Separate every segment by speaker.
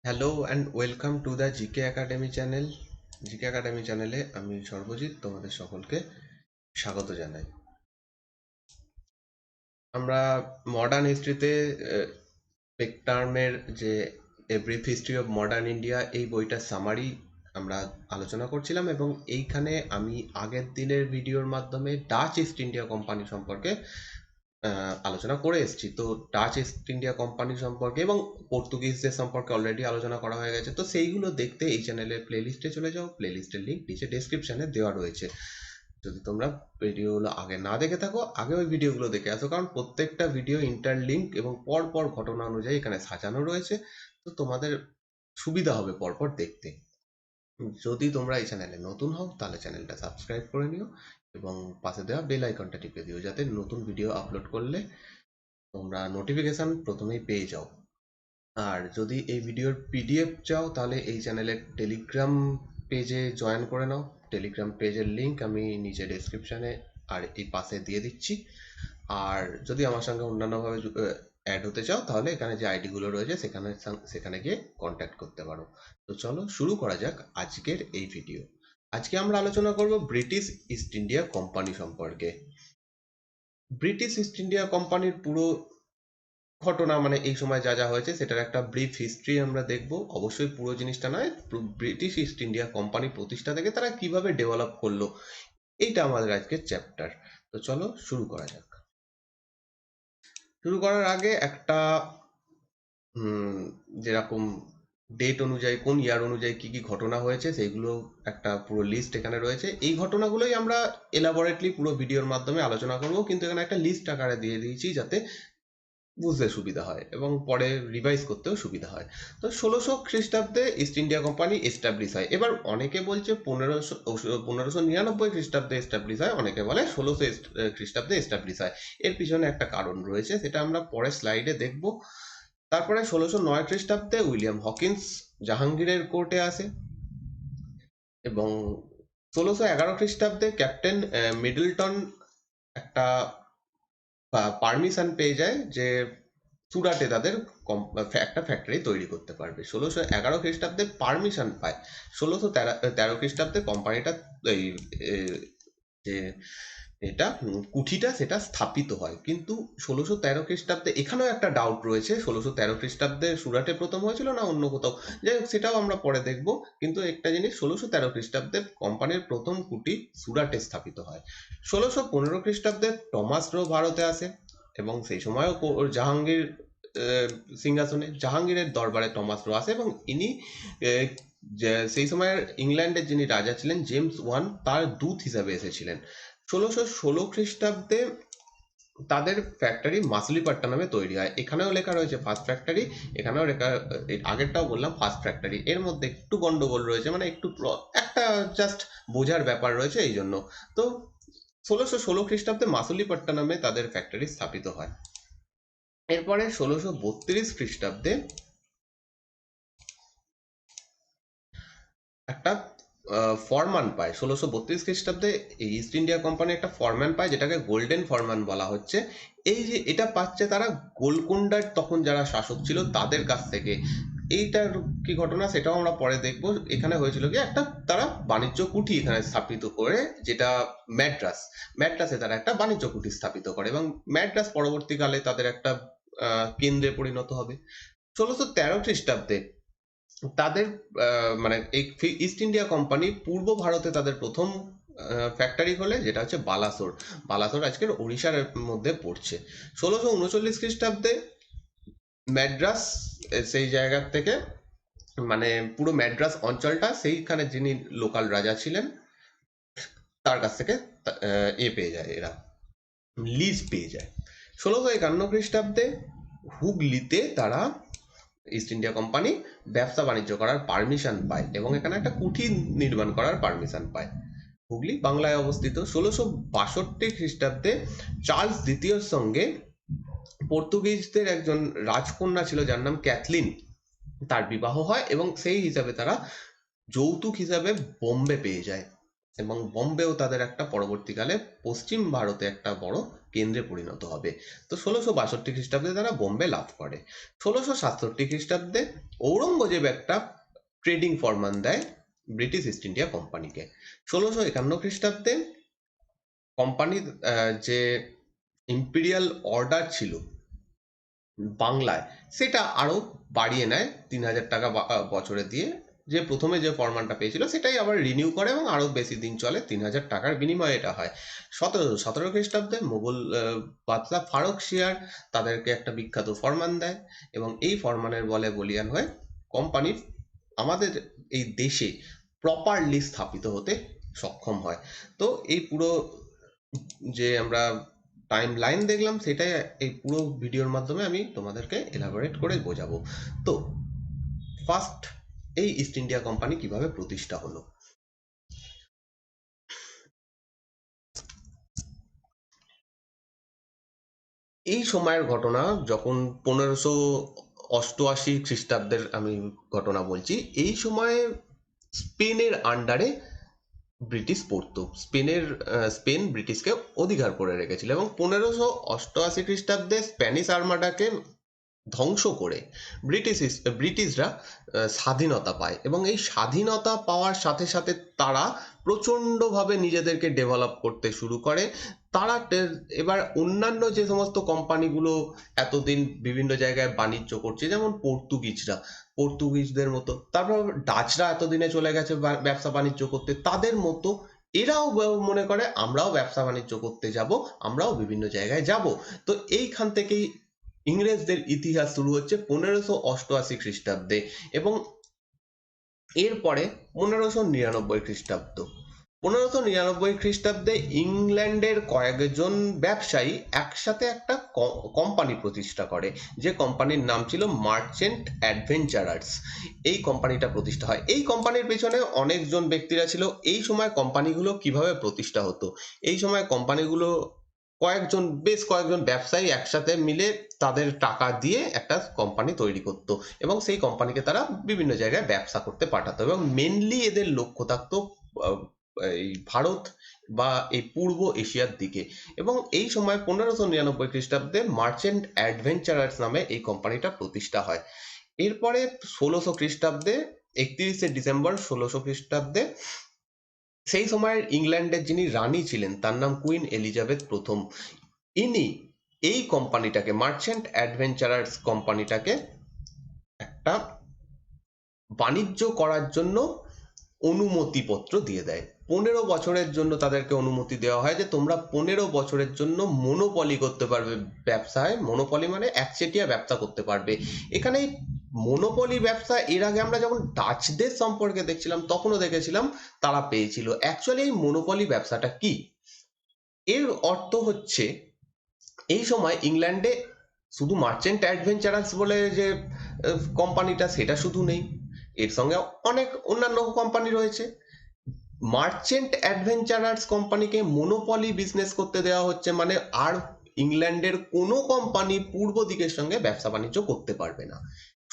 Speaker 1: Hello and welcome to the GK academy channel. GK academy চ্যানেলে আমি সর্বজিৎ তোমাদের সকলকে স্বাগত জানাই। আমরা মডার্ন হিস্ট্রিতে পেকটার্মের যে a brief history of modern India এই বইটার সামারি আমরা আলোচনা করছিলাম, এবং এইখানে আমি আগের দিনের ভিডিওর মাধ্যমে ডাচ ইস্ট ইন্ডিয়া কোম্পানি সম্পর্কে আলোচনা করে এসেছি। তো ডাচ ইস্ট ইন্ডিয়া কোম্পানি সম্পর্কে এবং পর্তুগিজদের সম্পর্কে অলরেডি আলোচনা করা হয়ে গেছে। তো সেইগুলো দেখতে এই চ্যানেলের প্লেলিস্টে চলে যাও। প্লেলিস্টের লিঙ্ক নিচে ডেসক্রিপশনে দেওয়া রয়েছে। যদি তোমরা ভিডিওগুলো আগে না দেখে থাকো, আগে ওই ভিডিওগুলো দেখে আসো, কারণ প্রত্যেকটা ভিডিও ইন্টারলিঙ্ক এবং পরপর ঘটনা অনুযায়ী এখানে সাজানো রয়েছে। তো তোমাদের সুবিধা হবে পরপর দেখতে। যদি তোমরা এই চ্যানেলে নতুন হও তাহলে চ্যানেলটা সাবস্ক্রাইব করে নিও এবং পাশে দেওয়া বেল আইকনটা টিপে দিও, যাতে নতুন ভিডিও আপলোড করলে তোমরা নোটিফিকেশন প্রথমেই পেয়ে যাও। আর যদি এই ভিডিওর পিডিএফ চাও তাহলে এই চ্যানেলের টেলিগ্রাম পেজে জয়েন করে নাও। টেলিগ্রাম পেজের লিঙ্ক আমি নিচে ডেসক্রিপশনে আর এই পাশে দিয়ে দিচ্ছি। আর যদি আমার সঙ্গে অন্যান্যভাবে অ্যাড হতে চাও তাহলে এখানে যে আইডিগুলো রয়েছে সেখানে গিয়ে কন্ট্যাক্ট করতে পারো। তো চলো শুরু করা যাক আজকের এই ভিডিও। আজকে আমরা আলোচনা করব ব্রিটিশ ইস্ট ইন্ডিয়া কোম্পানি সম্পর্কে। ব্রিটিশ ইস্ট ইন্ডিয়া কোম্পানির পুরো ঘটনা, মানে এই সময় যা যা হয়েছে সেটার একটা ব্রিফ হিস্ট্রি আমরা দেখব। অবশ্যই পুরো জিনিসটা নয়, ব্রিটিশ ইস্ট ইন্ডিয়া কোম্পানি প্রতিষ্ঠা থেকে তারা কিভাবে ডেভেলপ করলো, এইটা আমাদের আজকের চ্যাপ্টার। তো চলো শুরু করা যাক। শুরু করার আগে একটা যেরকম ডেট অনুযায়ী, কোন ইয়ার অনুযায়ী কি কি ঘটনা হয়েছে সেইগুলো একটা পুরো লিস্ট এখানে রয়েছে। এই ঘটনাগুলোই আমরা এলাবোরেটলি পুরো ভিডিওর মাধ্যমে আলোচনা করব, কিন্তু এখানে একটা লিস্ট আকারে দিয়ে দিয়েছি যাতে বুঝতে সুবিধা হয় এবং পরে রিভাইজ করতেও সুবিধা হয়। তো 1600 খ্রিস্টাব্দে ইস্ট ইন্ডিয়া কোম্পানি এস্টাবলিশ হয়। এবার অনেকে বলছে 1599 খ্রিস্টাব্দে এস্টাবলিশ হয়, অনেকে বলে 1600 খ্রিস্টাব্দে এস্টাবলিশ হয়। এর পিছনে একটা কারণ রয়েছে, সেটা আমরা পরের স্লাইডে দেখব। তারপরে 1609 খ্রিস্টাব্দে উইলিয়াম হকিন্স জাহাঙ্গীরের কোর্টে আসে, এবং 1611 খ্রিস্টাব্দে ক্যাপ্টেন মিডলটন একটা পারমিশন পেয়ে যায় যে সুরাটে তাদের একটা ফ্যাক্টরি তৈরি করতে পারবে। 1611 খ্রিস্টাব্দে পারমিশন পায়। 1613 খ্রিস্টাব্দে কোম্পানিটা এই যে এটা কুঠিটা সেটা স্থাপিত হয়। কিন্তু 1613 খ্রিস্টাব্দে এখানেও একটা ডাউট রয়েছে, 1613 খ্রিস্টাব্দে সুরাটে প্রথম হয়েছিল না অন্য কোথাও, যাই হোক সেটাও আমরা পরে দেখব। কিন্তু একটা জিনিস, 1613 খ্রিস্টাব্দে কোম্পানির প্রথম কুটি সুরাটে স্থাপিত হয়। 1615 খ্রিস্টাব্দে টমাস রো ভারতে আসে, এবং সেই সময়ও জাহাঙ্গীর সিংহাসনে, জাহাঙ্গীরের দরবারে টমাস রো আসে, এবং ইনি সেই সময়ের ইংল্যান্ডের যিনি রাজা ছিলেন জেমস ওয়ান, তার দূত হিসাবে এসেছিলেন। 1616 খ্রিস্টাব্দে তাদের ফ্যাক্টরি মাসুলিপাট্টা তৈরি হয়। এখানেও লেখা রয়েছে ফার্স্ট ফ্যাক্টরি, এখানেও লেখা, আগেরটাও বললাম ফার্স্ট ফ্যাক্টরি। এর মধ্যে একটু গন্ডগোল রয়েছে, মানে একটু একটা জাস্ট বোঝার ব্যাপার রয়েছে এই জন্য। তো 1616 খ্রিস্টাব্দে মাসুলিপাট্টা তাদের ফ্যাক্টরি স্থাপিত হয়। এরপরে 1632 খ্রিস্টাব্দে একটা ফরমান পায়। 1632 খ্রিস্টাব্দে এই ইস্ট ইন্ডিয়া কোম্পানি একটা ফরম্যান পায়, যেটাকে গোল্ডেন ফরম্যান বলা হচ্ছে। এই যে এটা পাচ্ছে তারা গোলকুন্ডার তখন যারা শাসক ছিল তাদের কাছ থেকে। এইটার কি ঘটনা সেটাও আমরা পরে দেখব। এখানে হয়েছিল কি, একটা তারা বাণিজ্য কুঠি এখানে স্থাপিত করে, যেটা ম্যাড্রাসে তারা একটা বাণিজ্য কুঠি স্থাপিত করে, এবং ম্যাড্রাস পরবর্তীকালে তাদের একটা কেন্দ্রে পরিণত হবে। 1613 খ্রিস্টাব্দে তাদের মানে এই ইস্ট ইন্ডিয়া কোম্পানি পূর্ব ভারতে তাদের প্রথম ফ্যাক্টরি খোলে, যেটা হচ্ছে বালাসোর। বালাসোর আজকের ওড়িশার মধ্যে পড়ছে। 1639 খ্রিস্টাব্দে ম্যাড্রাস, সেই জায়গার থেকে, মানে পুরো ম্যাড্রাস অঞ্চলটা সেইখানে যিনি লোকাল রাজা ছিলেন তার কাছ থেকে পেয়ে যায়, এরা লিজ পেয়ে যায়। 1651 খ্রিস্টাব্দে হুগলিতে তারা, ইস্ট ইন্ডিয়া কোম্পানি, ব্যবসা বাণিজ্য করার পারমিশন পায়, এবং এখানে একটা কুঠি নির্মাণ করার পারমিশন পায়। হুগলি বাংলায় অবস্থিত। 1662 খ্রিস্টাব্দে চার্লস দ্বিতীয়র সঙ্গে পর্তুগিজদের একজন রাজকন্যা ছিল যার নাম ক্যাথলিন, তার বিবাহ হয়, এবং সেই হিসাবে তারা যৌতুক হিসাবে বোম্বে পেয়ে যায়, এবং বোম্বেও তাদের একটা পরবর্তীকালে পশ্চিম ভারতে একটা বড় কেন্দ্রে পরিণত হবে। তো 1662 খ্রিস্টাব্দে তারা বোম্বে লাভ করে। 1667 খ্রিস্টাব্দে ঔরঙ্গজেব একটা ট্রেডিং ফরমান দেয় ব্রিটিশ ইস্ট ইন্ডিয়া কোম্পানিকে। 1651 খ্রিস্টাব্দে কোম্পানির যে ইম্পেরিয়াল অর্ডার ছিল বাংলায়, সেটা আরো বাড়িয়ে নেয় 3000 টাকা বছরে দিয়ে। যে প্রথমে যে ফরমানটা পেয়েছিল সেটাই আবার রিনিউ করে এবং আরো বেশি দিন চলে, 3000 টাকার বিনিময়ে এটা হয়। 1717 খ্রিস্টাব্দে মোগল বাদশাহ ফারুকশিয়ার তাদেরকে একটা বিখ্যাত ফরমান দেয় এবং এই ফরমানের বলে বলিয়ান হয়ে কোম্পানি আমাদের এই দেশে প্রপারলি স্থাপিত হতে সক্ষম হয়। তো এই পুরো যে আমরা টাইম লাইন দেখলাম সেটাই এই পুরো ভিডিওর মাধ্যমে আমি তোমাদেরকে এলাবোরেট করে বোঝাবো। তো ফার্স্ট এই ইস্ট ইন্ডিয়া কোম্পানি কিভাবে প্রতিষ্ঠা হলো। এই সময়ের ঘটনা যখন 1588 খ্রিস্টাব্দের আমি ঘটনা বলছি। এই সময়ে স্পেনের আন্ডারে ব্রিটিশ পড়তো। স্পেন ব্রিটিশকে অধিকার করে রেখেছিল এবং 1588 খ্রিস্টাব্দে স্প্যানিশ আর্মাডাকে ধ্বংস করে ব্রিটিশরা স্বাধীনতা পায় এবং এই স্বাধীনতা পাওয়ার সাথে সাথে তারা প্রচণ্ডভাবে নিজেদেরকে ডেভেলপ করতে শুরু করে। তারা এবার অন্যান্য যে সমস্ত কোম্পানিগুলো এতদিন বিভিন্ন জায়গায় বাণিজ্য করছে, যেমন পর্তুগিজদের মতো, তারপর ডাচরা এতদিনে চলে গেছে ব্যবসা বাণিজ্য করতে, তাদের মতো এরাও মনে করে আমরাও ব্যবসা বাণিজ্য করতে যাব, আমরাও বিভিন্ন জায়গায় যাব। তো এইখান থেকেই ইংরেজদের ইতিহাস শুরু হচ্ছে 1588 খ্রিস্টাব্দে এবং এরপরে 1599 খ্রিস্টাব্দ। 1599 খ্রিস্টাব্দে ইংল্যান্ডের কয়েকজন ব্যবসায়ী একসাথে একটা কোম্পানি প্রতিষ্ঠা করে, যে কোম্পানির নাম ছিল মার্চেন্ট অ্যাডভেঞ্চারার্স। এই কোম্পানিটা প্রতিষ্ঠা হয়। এই কোম্পানির পেছনে অনেকজন ব্যক্তিরা ছিল। এই সময় কোম্পানিগুলো কিভাবে প্রতিষ্ঠা হতো, এই সময় কোম্পানিগুলো বেশ কয়েকজন ব্যবসায়ী একসাথে মিলে তাদের টাকা দিয়ে একটা কোম্পানি তৈরি করতো এবং সেই কোম্পানিকে তারা বিভিন্ন জায়গায় ব্যবসা করতে পাঠাতো এবং মেনলি এদের লক্ষ্য থাকতো এই ভারত বা এই পূর্ব এশিয়ার দিকে। এবং এই সময় 1599 খ্রিস্টাব্দে মার্চেন্ট অ্যাডভেঞ্চারার্স নামে এই কোম্পানিটা প্রতিষ্ঠা হয়। এরপরে 1600 খ্রিস্টাব্দে 31শে ডিসেম্বর 1600 খ্রিস্টাব্দে সেই সময়ের ইংল্যান্ডের যিনি রানী ছিলেন তার নাম কুইন এলিজাবেথ প্রথম। ইনি এই কোম্পানিটাকে মার্চেন্ট অ্যাডভেঞ্চারার্স কোম্পানিটাকে একটা বাণিজ্য করার জন্য অনুমতিপত্র দিয়ে দেয়। 15 বছরের জন্য তাদেরকে অনুমতি দেওয়া হয় যে তোমরা 15 বছরের জন্য মনোপলি করতে পারবে ব্যবসায়। মনোপলি মানে একচেটিয়া ব্যবসা করতে পারবে। এখানে মনোপলি ব্যবসা এর আগে আমরা যখন ডাচদের সম্পর্কে দেখছিলাম তখনও দেখেছিলাম তারা পেয়েছিল। অ্যাকচুয়ালি এই মনোপলি ব্যবসাটা কি, এর অর্থ হচ্ছে এই সময় ইংল্যান্ডে শুধু মার্চেন্ট অ্যাডভেঞ্চারার্স বলে যে কোম্পানিটা সেটা শুধু নেই, এর সঙ্গে অনেক অন্যান্য কোম্পানি রয়েছে। মার্চেন্ট অ্যাডভেঞ্চারার্স কোম্পানিকে মনোপলি বিজনেস করতে দেওয়া হচ্ছে, মানে আর ইংল্যান্ডের কোনো কোম্পানি পূর্ব দিকের সঙ্গে ব্যবসা বাণিজ্য করতে পারবে না,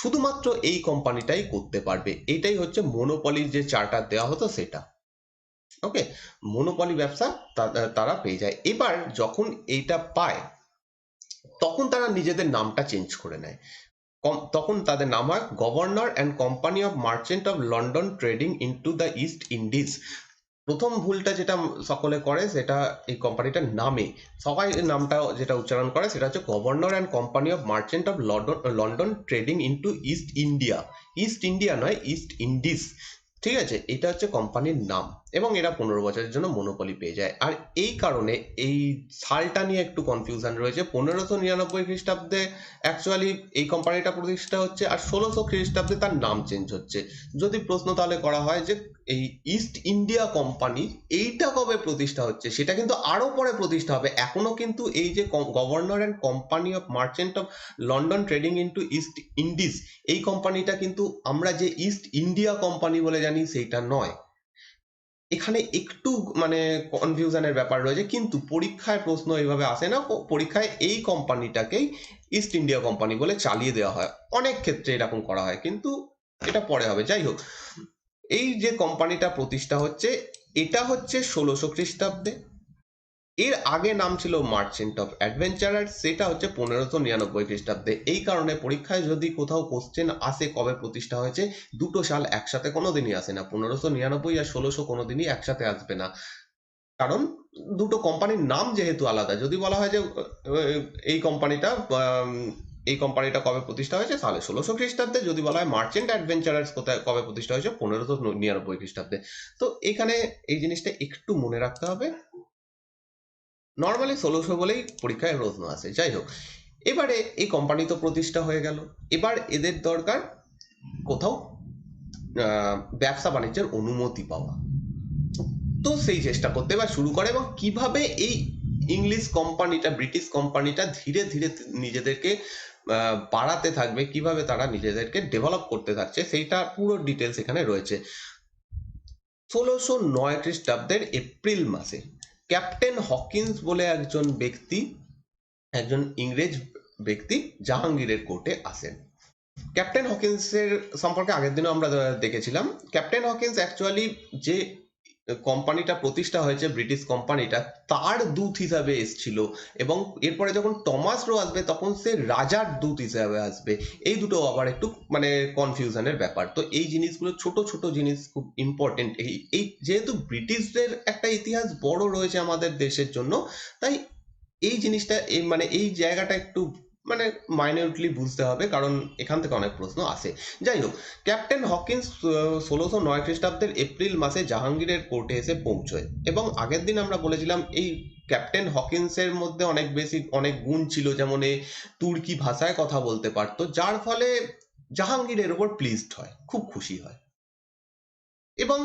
Speaker 1: শুধুমাত্র এই কোম্পানিটাই করতে পারবে। এটাই হচ্ছে মনোপলির যে চার্টার দেওয়া হতো সেটা। ওকে, মনোপলি ব্যবসা তারা পেয়ে যায়। এবার যখন এইটা পায় তখন তারা নিজেদের নামটা চেঞ্জ করে নেয়। তখন তাদের নাম হয় governor and company of merchant of London trading into the east Indies. প্রথম ভুলটা যেটা সকলে করে সেটা এই কোম্পানিটার নামে, সবাই নামটা যেটা উচ্চারণ করে সেটা হচ্ছে governor and company of merchant of London trading into east India. East India নয়, ইস্ট ইন্ডিজ। ঠিক আছে, এটা হচ্ছে কোম্পানির নাম এবং এরা 15 বছরের জন্য মনোপলি পেয়ে যায়। আর এই কারণে এই সালটা নিয়ে একটু কনফিউশন রয়েছে। 1599 খ্রিস্টাব্দে অ্যাকচুয়ালি এই কোম্পানিটা প্রতিষ্ঠা হচ্ছে আর 1600 খ্রিস্টাব্দে তার নাম চেঞ্জ হচ্ছে। যদি প্রশ্ন তাহলে করা হয় যে এই ইস্ট ইন্ডিয়া কোম্পানি এইটা কবে প্রতিষ্ঠা হচ্ছে, সেটা কিন্তু আরো পরে প্রতিষ্ঠা হবে। এখনো কিন্তু এই যে governor and company of merchant of London trading into east Indies, এই কোম্পানিটা কিন্তু আমরা যে ইস্ট ইন্ডিয়া কোম্পানি বলে জানি সেইটা নয়। এখানে একটু মানে কনফিউশনের ব্যাপার রয়েছে, কিন্তু পরীক্ষায় প্রশ্ন এইভাবে আসে না। পরীক্ষায় এই কোম্পানিটাকেই ইস্ট ইন্ডিয়া কোম্পানি বলে চালিয়ে দেওয়া হয়, অনেক ক্ষেত্রে এরকম করা হয়, কিন্তু এটা পরে হবে। যাই হোক, এই যে কোম্পানিটা প্রতিষ্ঠা হচ্ছে এটা হচ্ছে 1600 খ্রিস্টাব্দে। এর আগে নাম ছিল মার্চেন্ট অফ অ্যাডভেঞ্চারার, সেটা হচ্ছে 1599 খ্রিস্টাব্দে। এই কারণে পরীক্ষায় যদি কোথাও কোশ্চেন আসে কবে প্রতিষ্ঠা হয়েছে, দুটো সাল একসাথে কোনোদিনই আসে না। 1599 আর 1600 কোনোদিনই একসাথে আসবে না, কারণ দুটো কোম্পানির নাম যেহেতু আলাদা। যদি বলা হয় যে এই কোম্পানিটা এই কোম্পানিটা কবে প্রতিষ্ঠা হয়েছে, তাহলে 1600 খ্রিস্টাব্দে। যদি বলা হয় মার্চেন্ট অ্যাডভেঞ্চারার্স কোথায় কবে প্রতিষ্ঠা হয়েছে, 1599 খ্রিস্টাব্দে। তো এখানে এই জিনিসটা একটু মনে রাখতে হবে। নর্মালি 1600 বলেই পরীক্ষায় প্রশ্ন আসে। যাই হোক, এবারে এই কোম্পানি তো প্রতিষ্ঠা হয়ে গেল, এবার এদের দরকার কোথাও ব্যবসা বাণিজ্যের অনুমতি পাওয়া। তো সেই চেষ্টা করতে এবার শুরু করে, এবং কিভাবে এই ইংলিশ কোম্পানিটা, ব্রিটিশ কোম্পানিটা ধীরে ধীরে নিজেদেরকে বাড়াতে থাকবে, কিভাবে তারা নিজেদেরকে ডেভেলপ করতে থাকছে, সেইটা পুরো ডিটেলস এখানে রয়েছে। 1609 খ্রিস্টাব্দের এপ্রিল মাসে ক্যাপ্টেন হকিন্স বলে একজন ব্যক্তি, একজন ইংরেজ ব্যক্তি জাহাঙ্গীরের কোর্টে আসেন। ক্যাপ্টেন হকিন্সের সম্পর্কে আগের দিনও আমরা দেখেছিলাম। ক্যাপ্টেন হকিন্স অ্যাকচুয়ালি যে কোম্পানিটা প্রতিষ্ঠা হয়েছে, ব্রিটিশ কোম্পানিটা, তার দূত হিসাবে এসেছিল, এবং এরপরে যখন টমাস রো আসবে তখন সে রাজার দূত হিসাবে আসবে। এই দুটো আবার একটু মানে কনফিউশনের ব্যাপার। তো এই জিনিসগুলো, ছোট ছোট জিনিস খুব ইম্পর্টেন্ট। এই যেহেতু ব্রিটিশদের একটা ইতিহাস বড় রয়েছে আমাদের দেশের জন্য, তাই এই জিনিসটা মানে এই জায়গাটা একটু মানে মাইনরলি বুঝতে হবে, কারণ এখান থেকে অনেক প্রশ্ন আসে। যাই হোক, ক্যাপ্টেন হকিন্স 1609 খ্রিস্টাব্দের এপ্রিল মাসে জাহাঙ্গীরের কোর্টে এসে পৌঁছয়। এবং আগের দিন আমরা বলেছিলাম এই ক্যাপ্টেন হকিন্সের মধ্যে অনেক গুণ ছিল, যেমন এ তুর্কি ভাষায় কথা বলতে পারতো, যার ফলে জাহাঙ্গীরের ওপর প্লিজড হয়, খুব খুশি হয়, এবং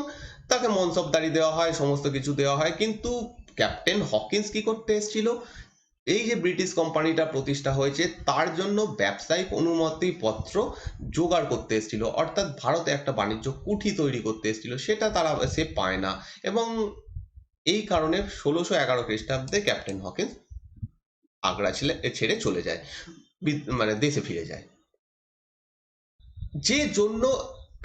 Speaker 1: তাকে মনসবদারি দেওয়া হয়, সমস্ত কিছু দেওয়া হয়। কিন্তু ক্যাপ্টেন হকিন্স কি করতে এসেছিল, এই যে ব্রিটিশ কোম্পানিটা প্রতিষ্ঠা হয়েছে তার জন্য ব্যবসায়িক অনুমতি পত্র জোগাড় করতে এসেছিল, অর্থাৎ ভারতে একটা বাণিজ্য কুঠি তৈরি করতে এসেছিল, সেটা সে পায় না। এবং এই কারণে 1611 খ্রিস্টাব্দে ক্যাপ্টেন হকিন্স আগ্রা ছেড়ে চলে যায়, মানে দেশে ফিরে যায়। যে জন্য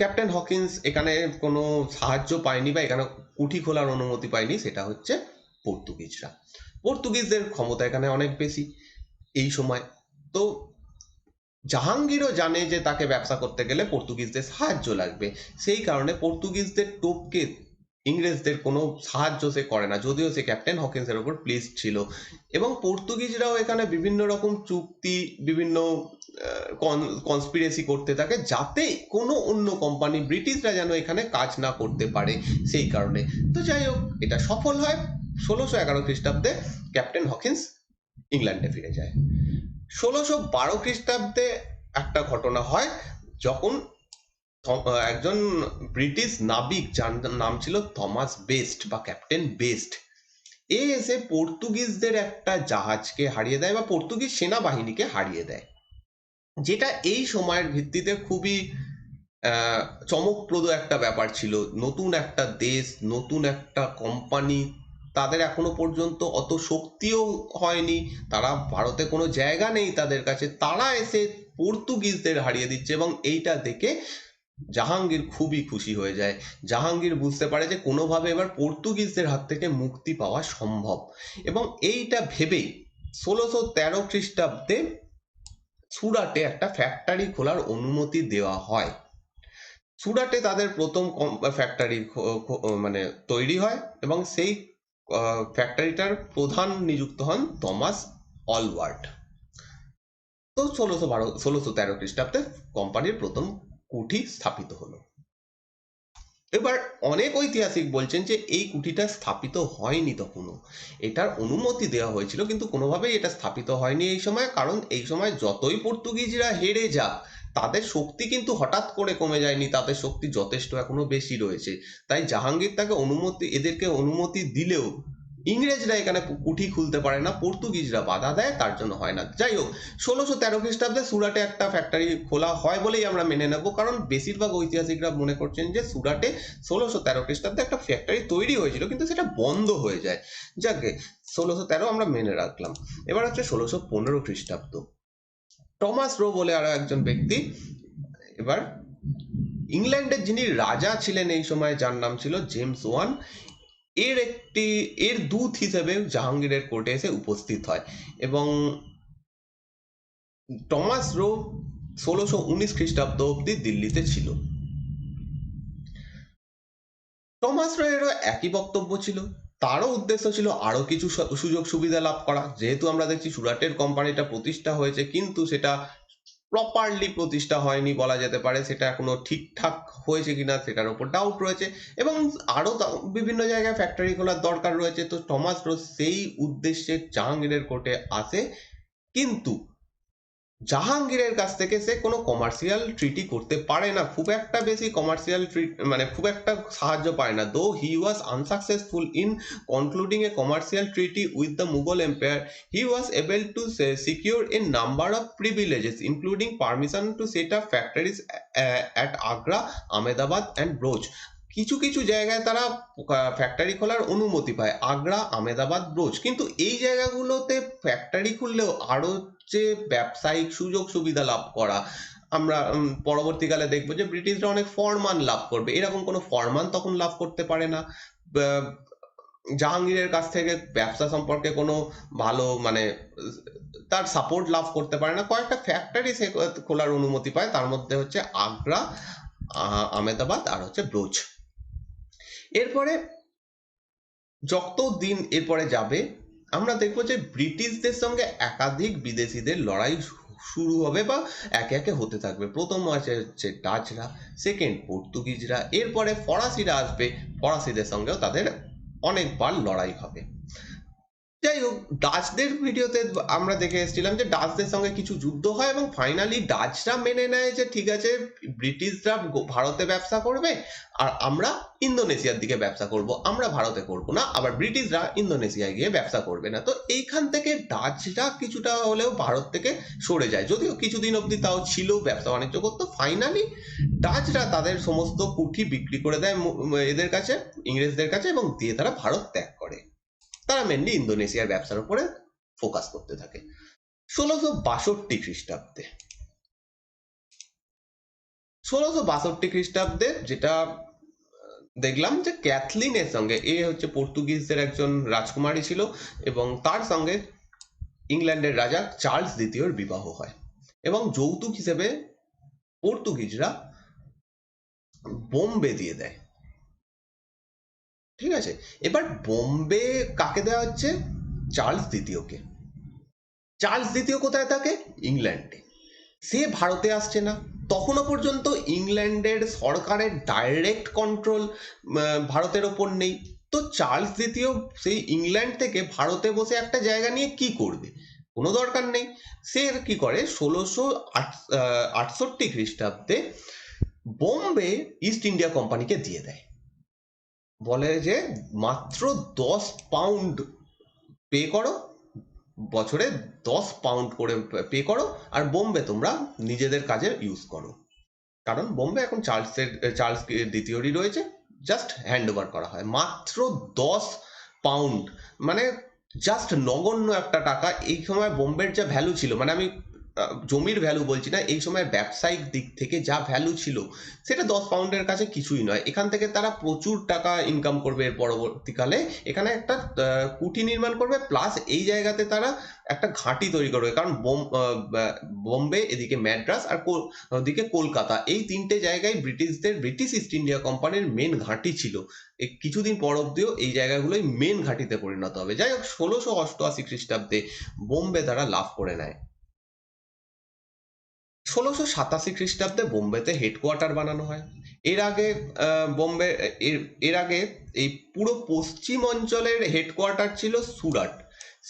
Speaker 1: ক্যাপ্টেন হকিন্স এখানে কোনো সাহায্য পায়নি বা এখানে কুঠি খোলার অনুমতি পায়নি, সেটা হচ্ছে পর্তুগিজরা। পর্তুগিজদের ক্ষমতা এখানে অনেক বেশি এই সময়। তো জাহাঙ্গীরও জানে যে তাকে ব্যবসা করতে গেলে পর্তুগিজদের সাহায্য লাগবে, সেই কারণে পর্তুগিজদের টপকে ইংরেজদের কোনো সাহায্য সে করে না, যদিও সে ক্যাপ্টেন হকিন্সের ওপর প্লিজ ছিল। এবং পর্তুগিজরাও এখানে বিভিন্ন রকম চুক্তি, বিভিন্ন কনস্পিরেসি করতে থাকে, যাতে কোনো অন্য কোম্পানি, ব্রিটিশরা যেন এখানে কাজ না করতে পারে, সেই কারণে। তো যাই হোক, এটা সফল হয়। 1611 খ্রিস্টাব্দে ক্যাপ্টেন হকিন্স ইংল্যান্ডে ফিরে যায়। 1612 খ্রিস্টাব্দে একটা ঘটনা হয়, যখন একজন ব্রিটিশ নাবিক, যার নাম ছিল থমাস বেস্ট বা ক্যাপ্টেন বেস্ট, এ এসে পর্তুগিজদের একটা জাহাজকে হারিয়ে দেয় বা পর্তুগিজ সেনাবাহিনীকে হারিয়ে দেয়, যেটা এই সময়ের ভিত্তিতে খুবই চমকপ্রদ একটা ব্যাপার ছিল। নতুন একটা দেশ, নতুন একটা কোম্পানি, তাদের এখনো পর্যন্ত অত শক্তিও হয়নি, তারা ভারতে কোনো জায়গা নেই তাদের কাছে, তারা এসে পর্তুগিজদের হারিয়ে দিচ্ছে। এবং এইটা দেখে জাহাঙ্গীর খুবই খুশি হয়ে যায়। জাহাঙ্গীর বুঝতে পারে যে কোনোভাবে এবার পর্তুগিজদের হাত থেকে মুক্তি পাওয়া সম্ভব, এবং এইটা ভেবেই 1613 খ্রিস্টাব্দে সুরাটে একটা ফ্যাক্টরি খোলার অনুমতি দেওয়া হয়। সুরাটে তাদের প্রথম ফ্যাক্টরি মানে তৈরি হয়, এবং সেই ফ্যাক্টরিটার প্রধান নিযুক্ত হন থমাস অলওয়ার্ড। তো 1613 খ্রিস্টাব্দে কোম্পানির প্রথম কুঠি স্থাপিত হলো। এবার অনেক ঐতিহাসিক বলছেন যে এই কুঠিটা স্থাপিত হয়নি তখনও, এটার অনুমতি দেওয়া হয়েছিল, কিন্তু কোনোভাবেই এটা স্থাপিত হয়নি এই সময়। কারণ এই সময় যতই পর্তুগিজরা হেরে যাক, তাদের শক্তি কিন্তু হঠাৎ করে কমে যায়নি, তাদের শক্তি যথেষ্ট এখনো বেশি রয়েছে। তাই জাহাঙ্গীর তাকে এদেরকে অনুমতি দিলেও ইংরেজরা এখানে কুঠি খুলতে পারে না, পর্তুগিজরা বাধা দেয়, তার জন্য হয় না। যাই হোক, 1613 খ্রিস্টাব্দে সুরাটে একটা ফ্যাক্টরি খোলা হয় বলেই আমরা মেনে নেব, কারণ বেশিরভাগ ঐতিহাসিকরা মনে করছেন যে সুরাটে 1613 খ্রিস্টাব্দে একটা ফ্যাক্টরি তৈরি হয়েছিল, কিন্তু সেটা বন্ধ হয়ে যায়। যাকে 1613 আমরা মেনে রাখলাম। এবার হচ্ছে 1615 খ্রিস্টাব্দ। টমাস রো বলে আরো একজন ব্যক্তি, এবার ইংল্যান্ডের যিনি রাজা ছিলেন এই সময়, যার নাম ছিল জেমস ওয়ান, এর দূত হিসেবে জাহাঙ্গীরের কোর্টে এসে উপস্থিত হয় এবং টমাস রো ১৬১৯ খ্রিস্টাব্দ অব্দি দিল্লিতে ছিল। টমাস রয়েরও একই বক্তব্য ছিল। তারও উদ্দেশ্য ছিল আরো কিছু সুযোগ সুবিধা লাভ করা। যেহেতু আমরা দেখছি সুরাটের কোম্পানিটা প্রতিষ্ঠা হয়েছে, কিন্তু সেটা প্রপারলি প্রতিষ্ঠা হয়নি বলা যেতে পারে। সেটা এখনো ঠিকঠাক হয়েছে কিনা সেটার উপর ডাউট রয়েছে এবং আরো বিভিন্ন জায়গায় ফ্যাক্টরি খোলার দরকার রয়েছে। তো টমাস রো সেই উদ্দেশ্যে জাহাঙ্গীরের কোর্টে আসে, কিন্তু জাহাঙ্গীরের কাছ থেকে সে কোনো কমার্শিয়াল ট্রিটি করতে পারে না, খুব একটা বেশি কমার্শিয়াল মানে খুব একটা সাহায্য পায় না। Though he was unsuccessful in concluding a commercial treaty with the Mughal empire, he was able to secure a number of privileges including permission to set up factories at Agra, Ahmedabad and Broach. কিছু কিছু জায়গায় তারা ফ্যাক্টরি খোলার অনুমতি পায়, আগ্রা, আহমেদাবাদ, ব্রোচ। কিন্তু এই জায়গাগুলোতে ফ্যাক্টরি খুললেও আরো যে ব্যবসায়িক সুযোগ সুবিধা লাভ করা, আমরা পরবর্তীকালে দেখবো যে ব্রিটিশরা অনেক ফরমান লাভ করবে, এরকম কোনো ফরমান তখন লাভ করতে পারে না। জাহাঙ্গীরের কাছ থেকে ব্যবসা সম্পর্কে কোনো ভালো মানে তার সাপোর্ট লাভ করতে পারে না। কয়েকটা ফ্যাক্টরি সে খোলার অনুমতি পায়, তার মধ্যে হচ্ছে আগ্রা, আহমেদাবাদ আর হচ্ছে ব্রোচ। এরপরে যত দিন এরপরে যাবে আমরা দেখবো যে ব্রিটিশদের সঙ্গে একাধিক বিদেশিদের লড়াই শুরু হবে বা একে একে হতে থাকবে। প্রথম হচ্ছে ডাচরা, সেকেন্ড পর্তুগিজরা, এরপরে ফরাসিরা আসবে, ফরাসিদের সঙ্গেও তাদের অনেকবার লড়াই হবে। যাই হোক, ডাচদের ভিডিওতে আমরা দেখে এসেছিলাম যে ডাচদের সঙ্গে কিছু যুদ্ধ হয় এবং ফাইনালি ডাচরা মেনে নেয় যে ঠিক আছে, ব্রিটিশরা ভারতে ব্যবসা করবে আর আমরা ইন্দোনেশিয়ার দিকে ব্যবসা করব, আমরা ভারতে করব না, আবার ব্রিটিশরা ইন্দোনেশিয়ায় গিয়ে ব্যবসা করবে না। তো এইখান থেকে ডাচরা কিছুটা হলেও ভারত থেকে সরে যায়, যদিও কিছুদিন অবধি তাও ছিল, ব্যবসা বাণিজ্য করতো। ফাইনালি ডাচরা তাদের সমস্ত কুঠি বিক্রি করে দেয় এদের কাছে, ইংরেজদের কাছে, এবং দিয়ে তারা ভারত ত্যাগ করে। তারা মেনলি ইন্দোনেশিয়ার ব্যবসার উপরে ফোকাস করতে থাকে। ১৬৬২ খ্রিস্টাব্দে ১৬৬২ খ্রিস্টাব্দে যেটা দেখলাম যে ক্যাথলিনের সঙ্গে, এ হচ্ছে পর্তুগিজদের একজন রাজকুমারী ছিল এবং তার সঙ্গে ইংল্যান্ডের রাজা চার্লস দ্বিতীয়র বিবাহ হয় এবং যৌতুক হিসেবে পর্তুগিজরা বোম্বে দিয়ে দেয়। ঠিক আছে, এবার বোম্বে কাকে দেওয়া হচ্ছে? চার্লস দ্বিতীয়কে। চার্লস দ্বিতীয় কোথায় থাকে? ইংল্যান্ডে। সে ভারতে আসছে না। তখনও পর্যন্ত ইংল্যান্ডের সরকারের ডাইরেক্ট কন্ট্রোল ভারতের ওপর নেই। তো চার্লস দ্বিতীয় সেই ইংল্যান্ড থেকে ভারতে বসে একটা জায়গা নিয়ে কি করবে? কোনো দরকার নেই। সে কি করে ১৬৬৮ খ্রিস্টাব্দে বোম্বে ইস্ট ইন্ডিয়া কোম্পানিকে দিয়ে দেয়। বলে যে মাত্র ১০ পাউন্ড পে করো, বছরে ১০ পাউন্ড করে পে করো, আর বোম্বে তোমরা নিজেদের কাজে ইউজ করো। কারণ বোম্বে এখন চার্লস দ্বিতীয়রই রয়েছে, জাস্ট হ্যান্ড ওভার করা হয়। মাত্র ১০ পাউন্ড, মানে জাস্ট নগণ্য একটা টাকা। এই সময় বোম্বের যা ভ্যালু ছিল, মানে আমি জমির ভ্যালু বলছি না, এই সময় ব্যবসায়িক দিক থেকে যা ভ্যালু ছিল সেটা ১০ পাউন্ডের কাছে কিছুই নয়। এখান থেকে তারা প্রচুর টাকা ইনকাম করবে। এর পরবর্তীকালে এখানে একটা কুঠি নির্মাণ করবে, প্লাস এই জায়গাতে তারা একটা ঘাঁটি তৈরি করবে। কারণ বোম্বে, এদিকে ম্যাড্রাস, আর ওদিকে কলকাতা, এই তিনটে জায়গায় ব্রিটিশ ইস্ট ইন্ডিয়া কোম্পানির মেন ঘাঁটি ছিল। কিছুদিন পর অব্দিও এই জায়গাগুলোই মেন ঘাঁটিতে পরিণত হবে। যাই হোক, ১৬৮৮ খ্রিস্টাব্দে বোম্বে তারা লাভ করে নেয়। ১৬৮৭ খ্রিস্টাব্দে বোম্বেতে হেডকোয়ার্টার বানানো হয়। এর আগে বোম্বে এর আগে এই পুরো পশ্চিম অঞ্চলের হেডকোয়ার্টার ছিল সুরাট।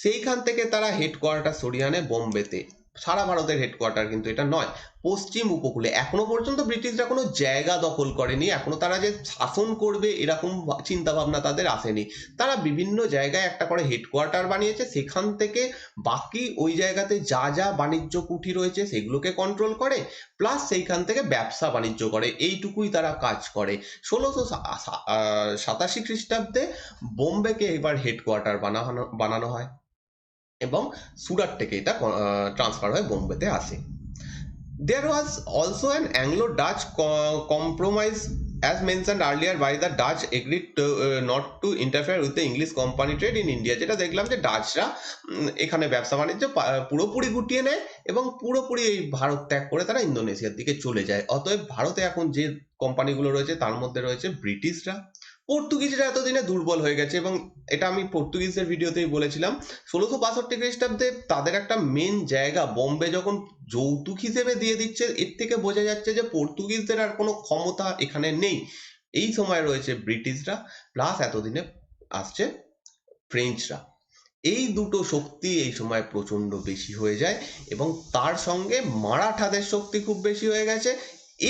Speaker 1: সেইখান থেকে তারা হেডকোয়ার্টার সরিয়ে আনে বোম্বেতে। সারা ভারতের হেডকোয়ার্টার কিন্তু এটা নয়, পশ্চিম উপকূলে। এখনো পর্যন্ত ব্রিটিশরা কোনো জায়গা দখল করেনি, এখনো তারা যে শাসন করবে এরকম চিন্তা ভাবনা তাদের আসেনি। তারা বিভিন্ন জায়গায় একটা করে হেডকোয়ার্টার বানিয়েছে, সেখান থেকে বাকি ওই জায়গাতে যা যা বাণিজ্য কুঠি রয়েছে সেগুলোকে কন্ট্রোল করে, প্লাস সেইখান থেকে ব্যবসা বাণিজ্য করে, এইটুকুই তারা কাজ করে। ১৬৮৭ খ্রিস্টাব্দে বোম্বেকে এবার হেডকোয়ার্টার বানানো হয় এবং সুরাট থেকে এটা ট্রান্সফার হয়ে বোম্বেতে আসে। There was also an Anglo-Dutch compromise as mentioned earlier by the Dutch agreed to, not to interfere with the English company trade in India, যেটা দেখলাম যে ডাচরা এখানে ব্যবসা বাণিজ্য পুরোপুরি গুটিয়ে নেয় এবং পুরোপুরি এই ভারত ত্যাগ করে তারা ইন্দোনেশিয়ার দিকে চলে যায়। অতএব ভারতে এখন যে কোম্পানিগুলো রয়েছে তার মধ্যে রয়েছে ব্রিটিশরা, পর্তুগিজরা এতদিনে দুর্বল হয়ে গেছে এবং এটা আমি পর্তুগিজদের ভিডিওতেই বলেছিলাম। 1662 খ্রিস্টাব্দে তাদের একটা মেন জায়গা বোম্বে যখন যৌতুক হিসেবে দিয়ে দিচ্ছে, এর থেকে বোঝা যাচ্ছে যে পর্তুগিজদের আর কোনো ক্ষমতা এখানে নেই। এই সময় রয়েছে ব্রিটিশরা, প্লাস এতদিনে আসছে ফ্রেঞ্চরা। এই দুটো শক্তি এই সময় প্রচন্ড বেশি হয়ে যায় এবং তার সঙ্গে মারাঠাদের শক্তি খুব বেশি হয়ে গেছে।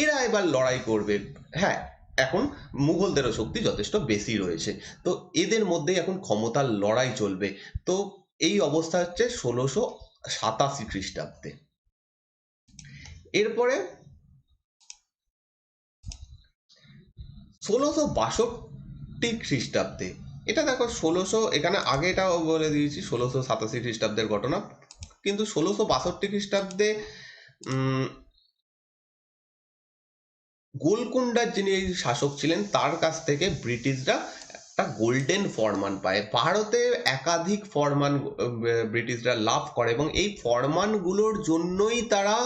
Speaker 1: এরা এবার লড়াই করবে। হ্যাঁ, এখন মুঘলদেরও শক্তি যথেষ্ট বেশি রয়েছে, তো এদের মধ্যেই এখন ক্ষমতার লড়াই চলবে। তো এই অবস্থা হচ্ছে 1687 খ্রিস্টাব্দে। এরপরে 1662 খ্রিস্টাব্দে, এটা দেখো এখানে আগে এটাও বলে দিয়েছি 1687 খ্রিস্টাব্দের ঘটনা, কিন্তু 1662 খ্রিস্টাব্দে গোলকুন্ডার যিনি শাসক ছিলেন তার কাছ থেকে ব্রিটিশরা একটা গোল্ডেন ফরমান পায়। ভারতে একাধিক ফরমান ব্রিটিশরা লাভ করে এবং এই ফরমানগুলোর জন্যই তারা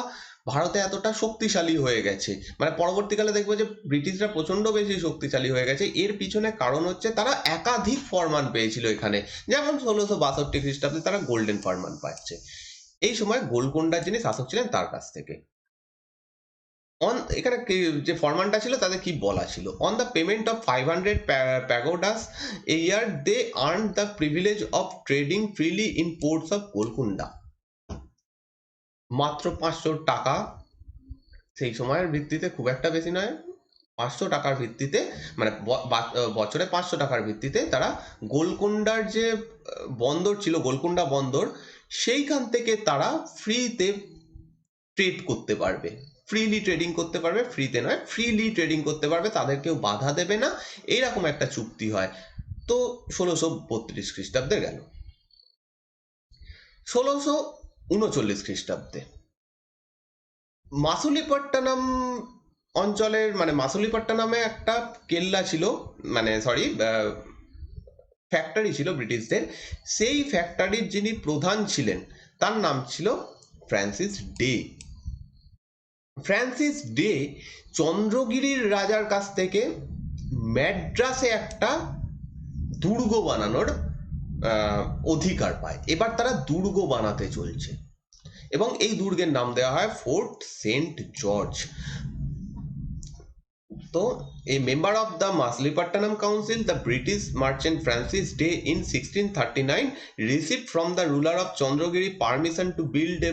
Speaker 1: ভারতে এতটা শক্তিশালী হয়ে গেছে। মানে পরবর্তীকালে দেখবো যে ব্রিটিশরা প্রচন্ড বেশি শক্তিশালী হয়ে গেছে, এর পিছনে কারণ হচ্ছে তারা একাধিক ফরমান পেয়েছিল এখানে। যেমন 1662 খ্রিস্টাব্দে তারা গোল্ডেন ফরমান পাচ্ছে এই সময় গোলকুন্ডার যিনি শাসক ছিলেন তার কাছ থেকে। এখানে যে ফরমানটা ছিল তাতে কি বলা ছিল, on the payment of 500 pagodas a year they earn the privilege of trading freely in ports of Golconda. মাত্র 500 টাকা, সেই সময়ের ভিত্তিতে খুব একটা বেশি নয়, 500 টাকার ভিত্তিতে, মানে বছরে 500 টাকার ভিত্তিতে তারা গোলকুন্ডার যে বন্দর ছিল, গোলকুন্ডা বন্দর, সেইখান থেকে তারা ফ্রিতে ট্রেড করতে পারবে, ফ্রিলি ট্রেডিং করতে পারবে, ফ্রিতে নয় ফ্রিলি ট্রেডিং করতে পারবে, তাদের কেউ বাধা দেবে না, এইরকম একটা চুক্তি হয়। তো 1632 খ্রিস্টাব্দে গেল। 1639 খ্রিস্টাব্দে মাসুলিপট্টনম অঞ্চলের, মানে মাসুলিপট্টনমে একটা কেল্লা ছিল, মানে সরি ফ্যাক্টরি ছিল ব্রিটিশদের। সেই ফ্যাক্টরির যিনি প্রধান ছিলেন তার নাম ছিল ফ্রান্সিস ডে। ফ্রান্সিস ডে চন্দ্রগিরির রাজার কাছ থেকে ম্যাড্রাসে একটা দুর্গ বানানোর অধিকার পায়। এবার তারা দুর্গ বানাতে চলছে এবং এই দুর্গের নাম দেওয়া হয় ফোর্ট সেন্ট জর্জ। তো a member of the Masulipatanam Council, the British merchant Francis Day in 1639 received from the ruler of Chandragiri permission to build a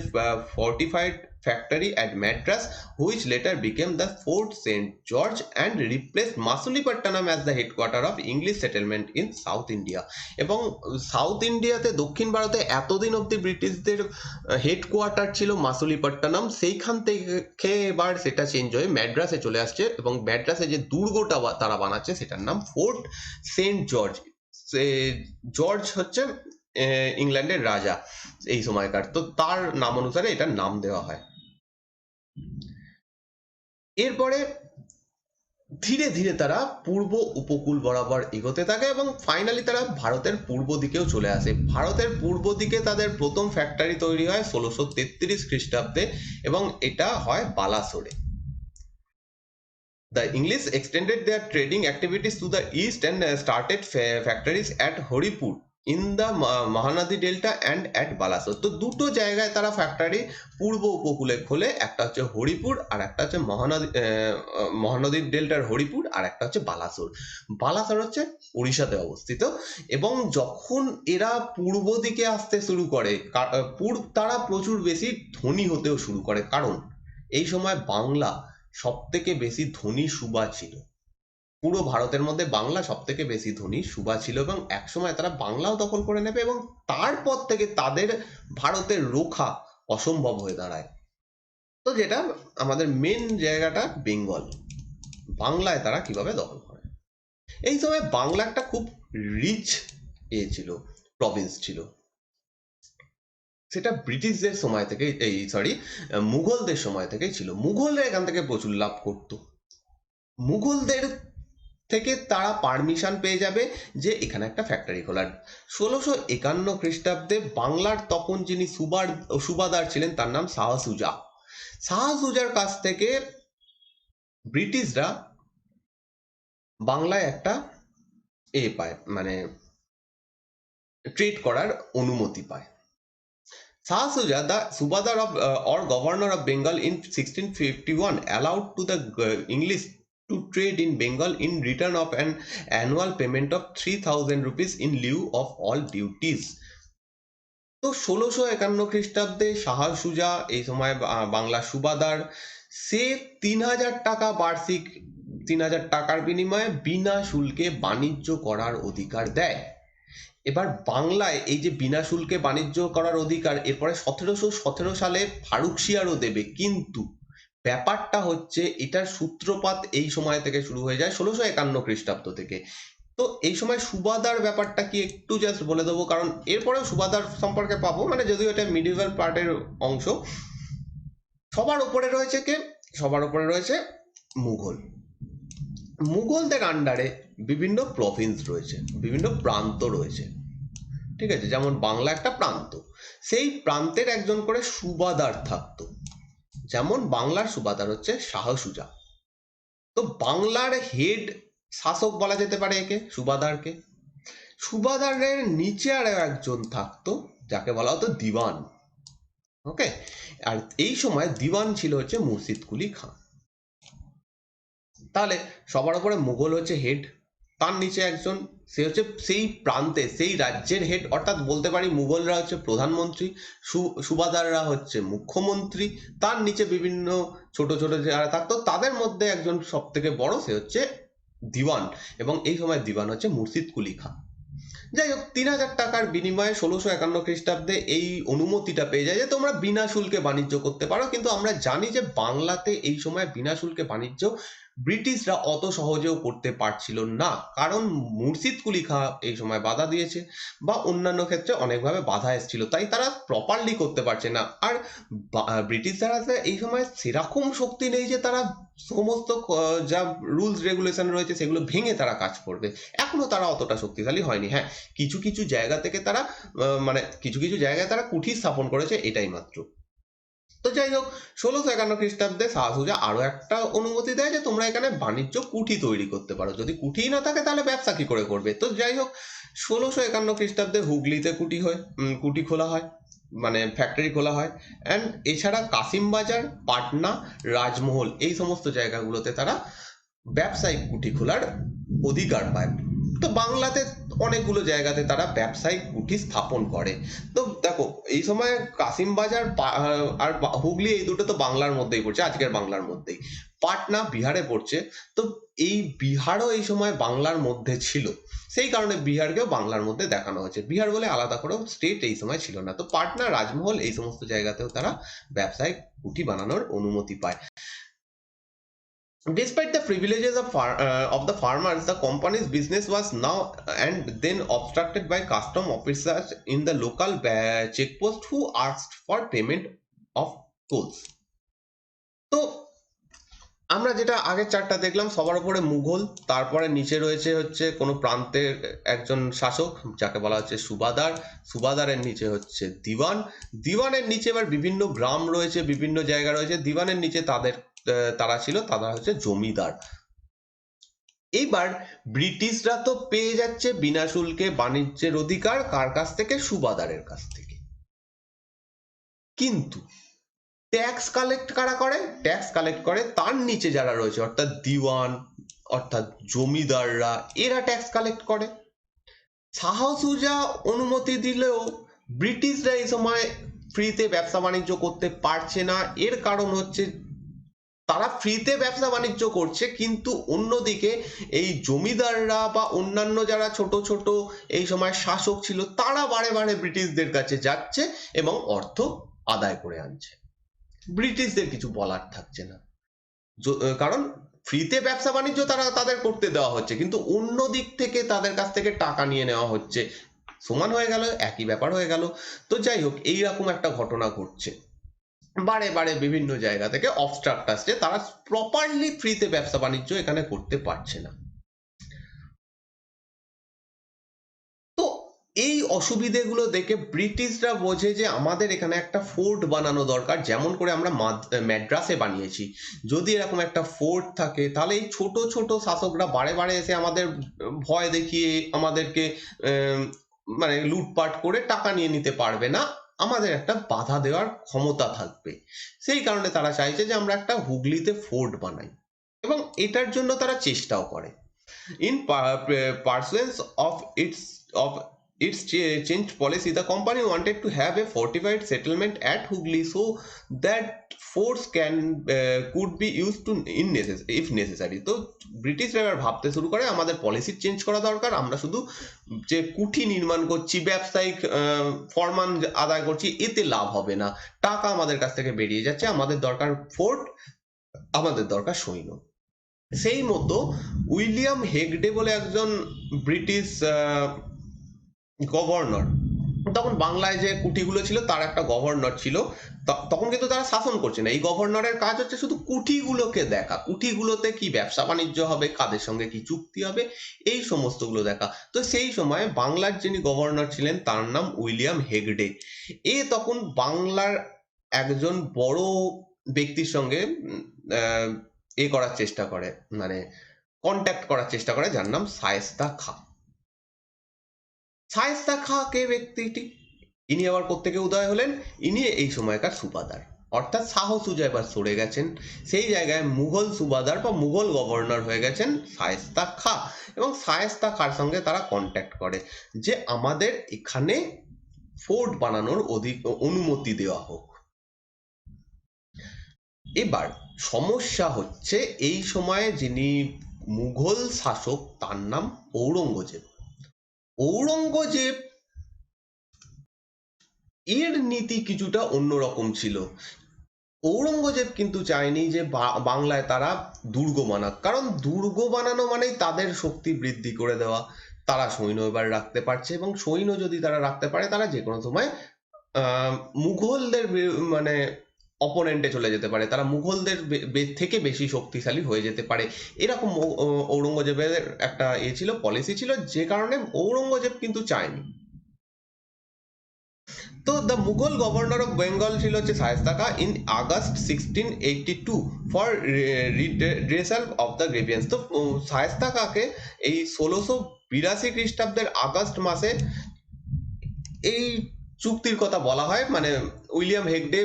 Speaker 1: fortified factory at Madras, which later became the Fort St. George and replaced Masulipatanam as the headquarter of English settlement in South India. এবং south ইন্ডিয়াতে, দক্ষিণ ভারতে এতদিন অব্দি ব্রিটিশদের headquarter ছিল মাসুলিপট্টনম, সেইখান থেকে এবার সেটা চেঞ্জ হয়ে ম্যাড্রাসে চলে আসছে এবং ম্যাড্রাসে যে দুর্গটা তারা বানাচ্ছে সেটার নাম ফোর্ট সেন্ট জর্জ। জর্জ হচ্ছে ইংল্যান্ডের রাজা এই সময়কার, তো তার নাম অনুসারে এটার নাম দেওয়া হয়। এরপরে ধীরে ধীরে তারা পূর্ব উপকূল বরাবর এগোতে থাকে এবং ফাইনালি তারা ভারতের পূর্ব দিকেও চলে আসে। ভারতের পূর্ব দিকে তাদের প্রথম ফ্যাক্টরি তৈরি হয় 1633 খ্রিস্টাব্দে এবং এটা হয় বালাসোরে। The English extended their trading activities to the east and started factories at Horipur in the Mahanadi Delta and at Balasore. তো দুটো জায়গায় তারা ফ্যাক্টরি পূর্ব উপকূলে খোলে, একটা হচ্ছে হরিপুর আর একটা হচ্ছে মহানদীর ডেল্টার হরিপুর, আর একটা হচ্ছে বালাসোর। বালাসোর হচ্ছে উড়িষ্যাতে অবস্থিত। এবং যখন এরা পূর্ব দিকে আসতে শুরু করে তারা প্রচুর বেশি ধনী হতেও শুরু করে, কারণ এই সময় বাংলা সব থেকে বেশি ধনী সুবা ছিল। পুরো ভারতের মধ্যে বাংলা সব থেকে বেশি ধনী সুবা ছিল এবং একসময় তারা বাংলাও দখল করে নেবে এবং তারপর থেকে তাদের ভারতের রোখা অসম্ভব হয়ে দাঁড়ায়। তো যেটা আমাদের মেন জায়গাটা বেঙ্গল, বাংলায় তারা কিভাবে দখল করে। এই সময় বাংলা একটা খুব রিচ ছিল, প্রভিন্স ছিল, সেটা ব্রিটিশদের সময় থেকে, মুঘলদের সময় থেকেই ছিল। মুঘলরা এখান থেকে প্রচুর লাভ করতো। মুঘলদের থেকে তারা পারমিশন পেয়ে যাবে যে এখানে একটা ফ্যাক্টরি খোলার। 1651 খ্রিস্টাব্দে বাংলার তখন যিনি সুবাদার ছিলেন তার নাম শাহ সুজা। শাহ সুজার কাছ থেকে ব্রিটিশরা বাংলায় একটা পায়, মানে ট্রেড করার অনুমতি পায়। Shah Shuja, the Subadar of or Governor of Bengal in 1651, allowed to the English to trade in Bengal in return of an annual payment of 3000 rupees in lieu of all duties. তো 1651 খ্রিস্টাব্দে শাহ সুজা এই সময় বাংলা সুবাদার, সে 3000 টাকা বার্ষিক, 3000 টাকার বিনিময়ে বিনা শুল্কে বাণিজ্য করার অধিকার দেয়। এবার বাংলায় এই যে বিনা শুল্কে বাণিজ্য করার অধিকার এরপরে 1717 সালে ফারুকশিয়ারও দেবে, কিন্তু ব্যাপারটা হচ্ছে এটার সূত্রপাত এই সময় থেকে শুরু হয়ে যায় 1651 খ্রিস্টাব্দ থেকে। তো এই সময় সুবাদার ব্যাপারটা কি একটু জাস্ট বলে দেবো, কারণ এরপরেও সুবাদার সম্পর্কে পাবো, মানে যদিও এটা মিডিভাল পার্টের অংশ। সবার উপরে রয়েছে কে? সবার উপরে রয়েছে মুঘল। মুঘলদের আন্ডারে বিভিন্ন প্রভিন্স রয়েছে, বিভিন্ন প্রান্ত রয়েছে, ঠিক আছে? যেমন বাংলা একটা প্রান্ত, সেই প্রান্তের একজন করে সুবাদার থাকতো। যেমন বাংলার সুবাদার হচ্ছে শাহ সুজা। তো বাংলার হেড শাসক বলা যেতে পারে একে, সুবাদারকে। সুবাদারের নিচে আরো একজন থাকতো যাকে বলা হতো দিওয়ান। ওকে, আর এই সময় দিওয়ান ছিল হচ্ছে মুর্শিদ কুলি খান। তাহলে সবার উপরে মুঘল হচ্ছে হেড, তার নিচে একজন, সে হচ্ছে সেই প্রান্তে সেই রাজ্যের হেড, অর্থাৎ বলতে পারি মুঘলরা হচ্ছে প্রধানমন্ত্রী, সুবাদাররা হচ্ছে মুখ্যমন্ত্রী, তার নিচে বিভিন্ন ছোট ছোট যারা থাকতো তাদের মধ্যে একজন সব থেকে বড়, সে হচ্ছে দিওয়ান, এবং এই সময় দিওয়ান হচ্ছে মুর্শিদ কুলি খান। যাই হোক, 3000 টাকার বিনিময়ে 1651 খ্রিস্টাব্দে এই অনুমতিটা পেয়ে যায় যে তোমরা বিনা শুল্কে বাণিজ্য করতে পারো। কিন্তু আমরা জানি যে বাংলাতে এই সময় বিনা শুল্কে বাণিজ্য ব্রিটিশরা অত সহজেও করতে পারছিল না, কারণ মুর্শিদ কুলি খাঁ এই সময় বাধা দিয়েছে, বা অন্যান্য ক্ষেত্রে অনেকভাবে বাধা এসেছিল, তাই তারা প্রপারলি করতে পারছে না। আর ব্রিটিশরা এই সময় সেরকম শক্তি নেই যে তারা সমস্ত যা রুলস রেগুলেশন রয়েছে সেগুলো ভেঙে তারা কাজ করবে, এখনো তারা অতটা শক্তিশালী হয়নি। হ্যাঁ, কিছু কিছু জায়গা থেকে তারা মানে কিছু কিছু জায়গায় তারা কুঠি স্থাপন করেছে, এটাই মাত্র। তো যাই হোক, 1651 খ্রিস্টাব্দে শাহ সুজা আরো একটা অনুমতি দেয় যে তোমরা এখানে বাণিজ্য কুঠি তৈরি করতে পারো, যদি কুঠি না থাকে তাহলে ব্যবসা কি করে করবে। তো যাই হোক, 1651 খ্রিস্টাব্দে হুগলিতে কুঠি খোলা হয়, মানে ফ্যাক্টরি খোলা হয়। অ্যান্ড এছাড়া কাসিমবাজার, পাটনা, রাজমহল, এই সমস্ত জায়গাগুলোতে তারা ব্যবসায়িক কুঠি খোলার অধিকার পায়। তো বাংলাতে অনেকগুলো জায়গাতে তারা ব্যবসায়িক কুঠি স্থাপন করে। তো দেখো, এই সময় কাসিমবাজার আর হুগলি, এই দুটো তো বাংলার মধ্যেই পড়ছে, আজকের বাংলার মধ্যেই। পাটনা বিহারে পড়ছে। তো এই বিহারও এই সময় বাংলার মধ্যে ছিল, সেই কারণে বিহারকেও বাংলার মধ্যে দেখানো হয়েছে। বিহার বলে আলাদা করেও স্টেট এই সময় ছিল না। তো পাটনা, রাজমহল, এই সমস্ত জায়গাতেও তারা ব্যবসায়িক কুঠি বানানোর অনুমতি পায়। Despite the privileges of the farmers, the company's business was now and then obstructed by custom officers in the local checkpost who asked for payment of tolls. তো আমরা যেটা আগের চারটা দেখলাম, সবার উপরে মুঘল, তারপরে নিচে রয়েছে হচ্ছে কোনো প্রান্তের একজন শাসক যাকে বলা হচ্ছে সুবাদার, সুবাদারের নিচে হচ্ছে দিওয়ান, দিওয়ানের নিচে এবার বিভিন্ন গ্রাম রয়েছে, বিভিন্ন জায়গা রয়েছে। দিওয়ানের নিচে তারা ছিল, তারা হচ্ছে জমিদার। এইবার ব্রিটিশরা তো পেয়ে যাচ্ছে বিনা শুল্কে বাণিজ্যের অধিকার, কার কাছ থেকে? সুবাদারের কাছ থেকে। কিন্তু ট্যাক্স কালেক্ট কারা করে? ট্যাক্স কালেক্ট করে তার নিচে যারা রয়েছে, অর্থাৎ দিওয়ান, অর্থাৎ জমিদাররা, এরা ট্যাক্স কালেক্ট করে। শাহ সুজা অনুমতি দিলেও ব্রিটিশরা এই সময় ফ্রিতে ব্যবসা বাণিজ্য করতে পারছে না। এর কারণ হচ্ছে তারা ফ্রিতে ব্যবসা বাণিজ্য করছে, কিন্তু অন্যদিকে এই জমিদাররা বা অন্যান্য যারা ছোট ছোট এই সময় শাসক ছিল, তারা বারে বারে ব্রিটিশদের কাছে যাচ্ছে এবং অর্থ আদায় করে আনছে। ব্রিটিশদের কিছু বলার থাকছে না, কারণ ফ্রিতে ব্যবসা বাণিজ্য তাদের করতে দেওয়া হচ্ছে, কিন্তু অন্য দিক থেকে তাদের কাছ থেকে টাকা নিয়ে নেওয়া হচ্ছে। সমান হয়ে গেল, একই ব্যাপার হয়ে গেল। তো যাই হোক, এইরকম একটা ঘটনা ঘটছে। বারে বারে বিভিন্ন জায়গা থেকে অবস্ট্রাক্ট আসছে, তারা প্রপারলি ফ্রিতে ব্যবসা বাণিজ্য এখানে করতে পারছে না। তো এই অসুবিধেগুলো দেখে ব্রিটিশরা বোঝে যে আমাদের এখানে একটা ফোর্ট বানানো দরকার, যেমন করে আমরা ম্যাড্রাসে বানিয়েছি। যদি এরকম একটা ফোর্ট থাকে তাহলে এই ছোট ছোট শাসকরা বারে বারে এসে আমাদের ভয় দেখিয়ে আমাদেরকে আহ, মানে লুটপাট করে টাকা নিয়ে নিতে পারবে না। আমাদের একটা বাধা দেওয়ার ক্ষমতা থাকবে। সেই কারণে তারা চাইছে যে আমরা একটা হুগলিতে ফোর্ট বানাই, এবং এটার জন্য তারা চেষ্টাও করে। In pursuance of its changed policy, the company wanted to have a fortified settlement at Hooghly so that force could be used to if necessary. তো ব্রিটিশরা এবার ভাবতে শুরু করে আমাদের পলিসি চেঞ্জ করা দরকার, আমরা শুধু যে কুঠি নির্মাণ করছি, ব্যবসায়িক ফরমান আদায় করছি, এতে লাভ হবে না, টাকা আমাদের কাছ থেকে বেরিয়ে যাচ্ছে, আমাদের দরকার ফোর্ট, আমাদের দরকার সৈন্য। সেই মতো উইলিয়াম হেগডে বলে একজন ব্রিটিশ গভর্নর, তখন বাংলায় যে কুঠিগুলো ছিল তার একটা গভর্নর ছিল। তখন কিন্তু তারা শাসন করছে না, এই গভর্নরের কাজ হচ্ছে শুধু কুঠিগুলোকে দেখা, কুঠিগুলোতে কি ব্যবসা বাণিজ্য হবে, কাদের সঙ্গে কি চুক্তি হবে, এই সমস্তগুলো দেখা। তো সেই সময় বাংলার যিনি গভর্নর ছিলেন তার নাম উইলিয়াম হেগডে। তখন বাংলার একজন বড় ব্যক্তির সঙ্গে করার চেষ্টা করে, মানে কন্ট্যাক্ট করার চেষ্টা করে, যার নাম শায়েস্তা খাঁ। শায়েস্তা খাঁ কে ব্যক্তিটি? ইনি আবার কোত্থেকে উদয় হলেন? ইনি এই সময়কার সুবাদার, অর্থাৎ শাহ সুজা এবার সরে গেছেন, সেই জায়গায় মুঘল সুবাদার বা মুঘল গভর্নর হয়ে গেছেন শায়েস্তা খাঁ। এবং শায়েস্তা খাঁর সঙ্গে তারা কন্ট্যাক্ট করে যে আমাদের এখানে ফোর্ট বানানোর অনুমতি দেওয়া হোক। এবার সমস্যা হচ্ছে, এই সময়ে যিনি মুঘল শাসক তার নাম ঔরঙ্গজেব। ঔরঙ্গজেব এর নীতি কিছুটা অন্যরকম ছিল। ঔরঙ্গজেব কিন্তু চায়নি যে বাংলায় তারা দুর্গ বানাক, কারণ দুর্গ বানানো মানেই তাদের শক্তি বৃদ্ধি করে দেওয়া। তারা সৈন্য এবার রাখতে পারছে, এবং সৈন্য যদি তারা রাখতে পারে তারা যে কোনো সময় মুঘলদের মানে অপোনেন্টে চলে যেতে পারে, তারা মুঘলদের থেকে বেশি শক্তিশালী হয়ে যেতে পারে। এরকম ঔরঙ্গজেবের একটা ছিল, পলিসি ছিল, যে কারণে ঔরঙ্গজেব কিন্তু চায়নি। তো the Mughal governor of Bengal ছিল হচ্ছে Shaista Khan in August 1682 for redressal of the grievance. তো শায়েস্তা খাঁকে এই 1682 খ্রিস্টাব্দের আগস্ট মাসে এই চুক্তির কথা বলা হয়, মানে উইলিয়াম হেগডে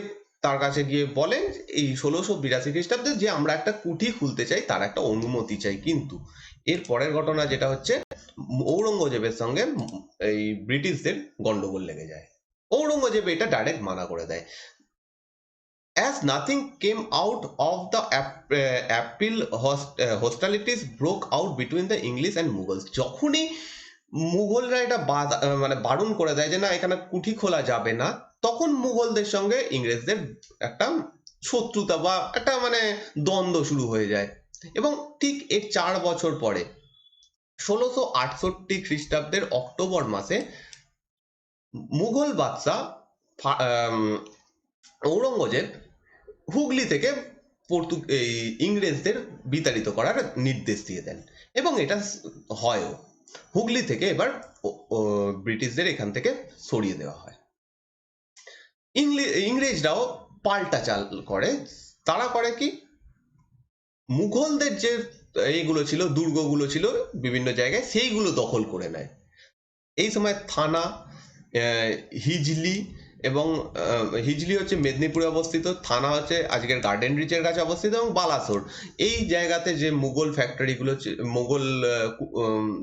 Speaker 1: তার কাছে গিয়ে বলেন এই 1682 খ্রিস্টাব্দে যে আমরা একটা কুঠি খুলতে চাই, তার একটা অনুমতি চাই। কিন্তু এর পরের ঘটনা যেটা হচ্ছে, ঔরঙ্গজেবের সঙ্গে এই ব্রিটিশদের গন্ডগোল লেগে যায়। ঔরঙ্গজেব এটা ডাইরেক্ট মানা করে দেয়। As nothing came out of the appeal, hostilities broke out between the English and Mughals. যখনই মুঘলরা এটা মানে বারণ করে দেয় যে না এখানে কুঠি খোলা যাবে না, তখন মুঘলদের সঙ্গে ইংরেজদের একটা শত্রুতা বা একটা মানে দ্বন্দ্ব শুরু হয়ে যায়। এবং ঠিক এর 4 বছর পরে 1668 খ্রিস্টাব্দের অক্টোবর মাসে মুঘল বাদশাহ ঔরঙ্গজেব হুগলি থেকে এই ইংরেজদের বিতাড়িত করার নির্দেশ দিয়ে দেন, এবং এটা হয়ও। হুগলি থেকে এবার ব্রিটিশদের এখান থেকে সরিয়ে দেওয়া হয়। ইংরেজরাও পাল্টা চাল করে। তারা করে কি, মুঘলদের যে এইগুলো ছিল, দুর্গগুলো ছিল বিভিন্ন জায়গায়, সেইগুলো দখল করে নেয়। এই সময় থানা, হিজলি, এবং হিজলি হচ্ছে মেদিনীপুরে অবস্থিত, থানা হচ্ছে আজকের গার্ডেন রিচের কাছে অবস্থিত, এবং বালাসোর, এই জায়গাতে যে মুঘল ফ্যাক্টরিগুলো, মুঘল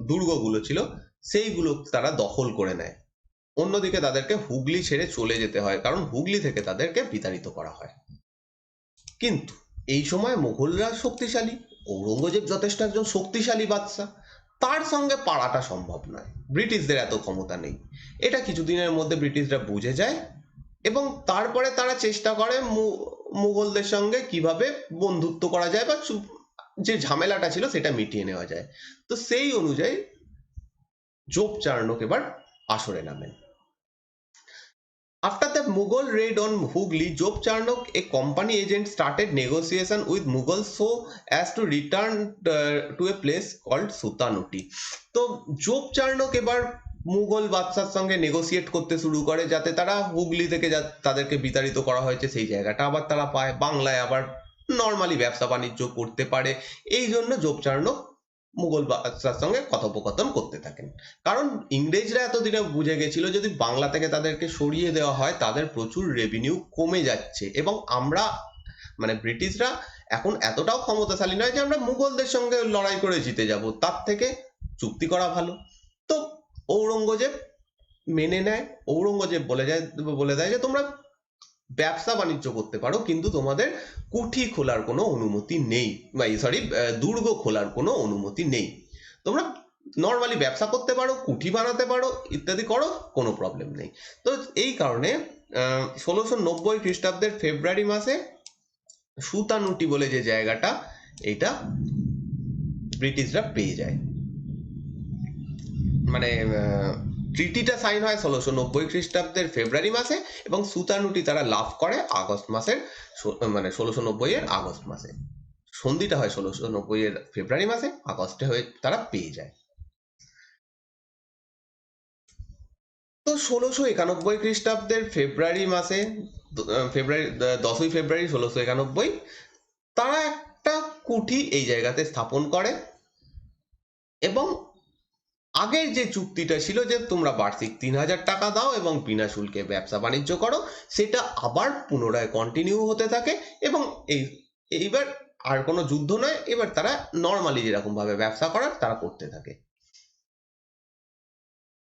Speaker 1: দুর্গগুলো ছিল, সেইগুলো তারা দখল করে নেয়। অন্যদিকে তাদেরকে হুগলি ছেড়ে চলে যেতে হয়, কারণ হুগলি থেকে তাদেরকে বিতাড়িত করা হয়। কিন্তু এই সময় মুঘলরা শক্তিশালী, ঔরঙ্গজেব যথেষ্ট একজন শক্তিশালী বাদশা, তার সঙ্গে পারাটা সম্ভব নয়, ব্রিটিশদের এত ক্ষমতা নেই। এটা কিছুদিনের মধ্যে ব্রিটিশরা বুঝে যায়, এবং তারপরে তারা চেষ্টা করে মুঘলদের সঙ্গে কিভাবে বন্ধুত্ব করা যায় বা যে ঝামেলাটা ছিল সেটা মিটিয়ে নেওয়া যায়। তো সেই অনুযায়ী জোপ চার্নক এবার আসরে নামেন। After the Mughal raid on Hooghly, Job Charnock, a company agent, started negotiation with Mughals so as to return to a place called Sutanuti. তো জোব চার্নক এবার মুঘল বাদশার সঙ্গে নেগোসিয়েট করতে শুরু করে যাতে তারা হুগলি থেকে তাদেরকে বিতাড়িত করা হয়েছে সেই জায়গাটা আবার তারা পায়, বাংলায় আবার নর্মালি ব্যবসা বাণিজ্য করতে পারে। এই জন্য জোব চার্নক মুঘল বাদশার সঙ্গে কথোপকথন করতে থাকেন। কারণ ইংরেজরা এতদিনে বুঝে গেছিল যদি বাংলা থেকে তাদেরকে সরিয়ে দেওয়া হয় তাদের প্রচুর রেভিনিউ কমে যাচ্ছে, এবং আমরা মানে ব্রিটিশরা এখন এতটাও ক্ষমতাশালী নয় যে আমরা মুঘলদের সঙ্গে লড়াই করে জিতে যাব, তার থেকে চুক্তি করা ভালো। তো ঔরঙ্গজেব মেনে নেয়। ঔরঙ্গজেব বলে দেয় যে তোমরা ব্যবসা বাণিজ্য করতে পারো কিন্তু তোমাদের কুঠি খোলার কোনো অনুমতি নেই, সরি দুর্গ খোলার কোনো অনুমতি নেই। তোমরা নর্মালি ব্যবসা করতে পারো, কুঠি বানাতে পারো, ইত্যাদি করো, কোনো প্রবলেম নেই। তো এই কারণে 1690 খ্রিস্টাব্দের ফেব্রুয়ারি মাসে সুতানুটি বলে যে জায়গাটা, এটা ব্রিটিশরা পেয়ে যায়। মানে ট্রিটিটা সাইন হয় 1690 খ্রিস্টাব্দের ফেব্রুয়ারি মাসে এবং সুতানুটি তারা লাভ করে আগস্ট মাসের, মানে 1690 এর আগস্ট মাসে। সন্ধিটা হয় 1690 এর ফেব্রুয়ারি মাসে, আগস্টে হয়ে তারা পেয়ে যায়। তো 1691 খ্রিস্টাব্দের ফেব্রুয়ারি মাসে, ফেব্রুয়ারি 10ই ফেব্রুয়ারি 1691 তারা একটা কুঠি এই জায়গাতে স্থাপন করে, এবং আগের যে চুক্তিটা ছিল যে তোমরা বার্ষিক 3000 টাকা দাও এবং বিনা শুল্কে ব্যবসা বাণিজ্য করো, সেটা আবার পুনরায় কন্টিনিউ হতে থাকে। এবং এইবার আর কোনো যুদ্ধ নয়, এবার তারা নর্মালি যেরকম ভাবে ব্যবসা করার তারা করতে থাকে।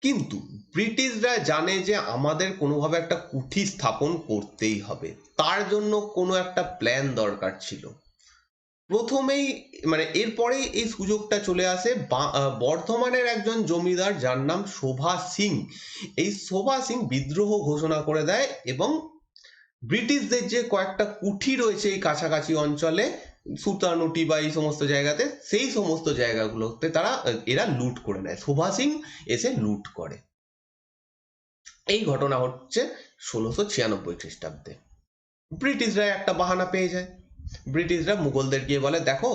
Speaker 1: কিন্তু ব্রিটিশরা জানে যে আমাদের কোনোভাবে একটা কুঠি স্থাপন করতেই হবে, তার জন্য কোনো একটা প্ল্যান দরকার ছিল। প্রথমেই মানে এরপরেই এই সুযোগটা চলে আসে বর্ধমানের একজন জমিদার যার নাম শোভা সিং। এই শোভা সিং বিদ্রোহ ঘোষণা করে দেয় এবং ব্রিটিশদের যে কয়েকটা কুঠি রয়েছে এই কাছাকাছি অঞ্চলে, সুতানুটি বা এই সমস্ত জায়গাতে, সেই সমস্ত জায়গাগুলোতে এরা লুট করে নেয়। শোভা সিং এসে লুট করে। এই ঘটনা হচ্ছে 1696 খ্রিস্টাব্দে। ব্রিটিশরা একটা বাহানা পেয়ে যায়। ব্রিটিশরা মুঘলদের গিয়ে বলে দেখো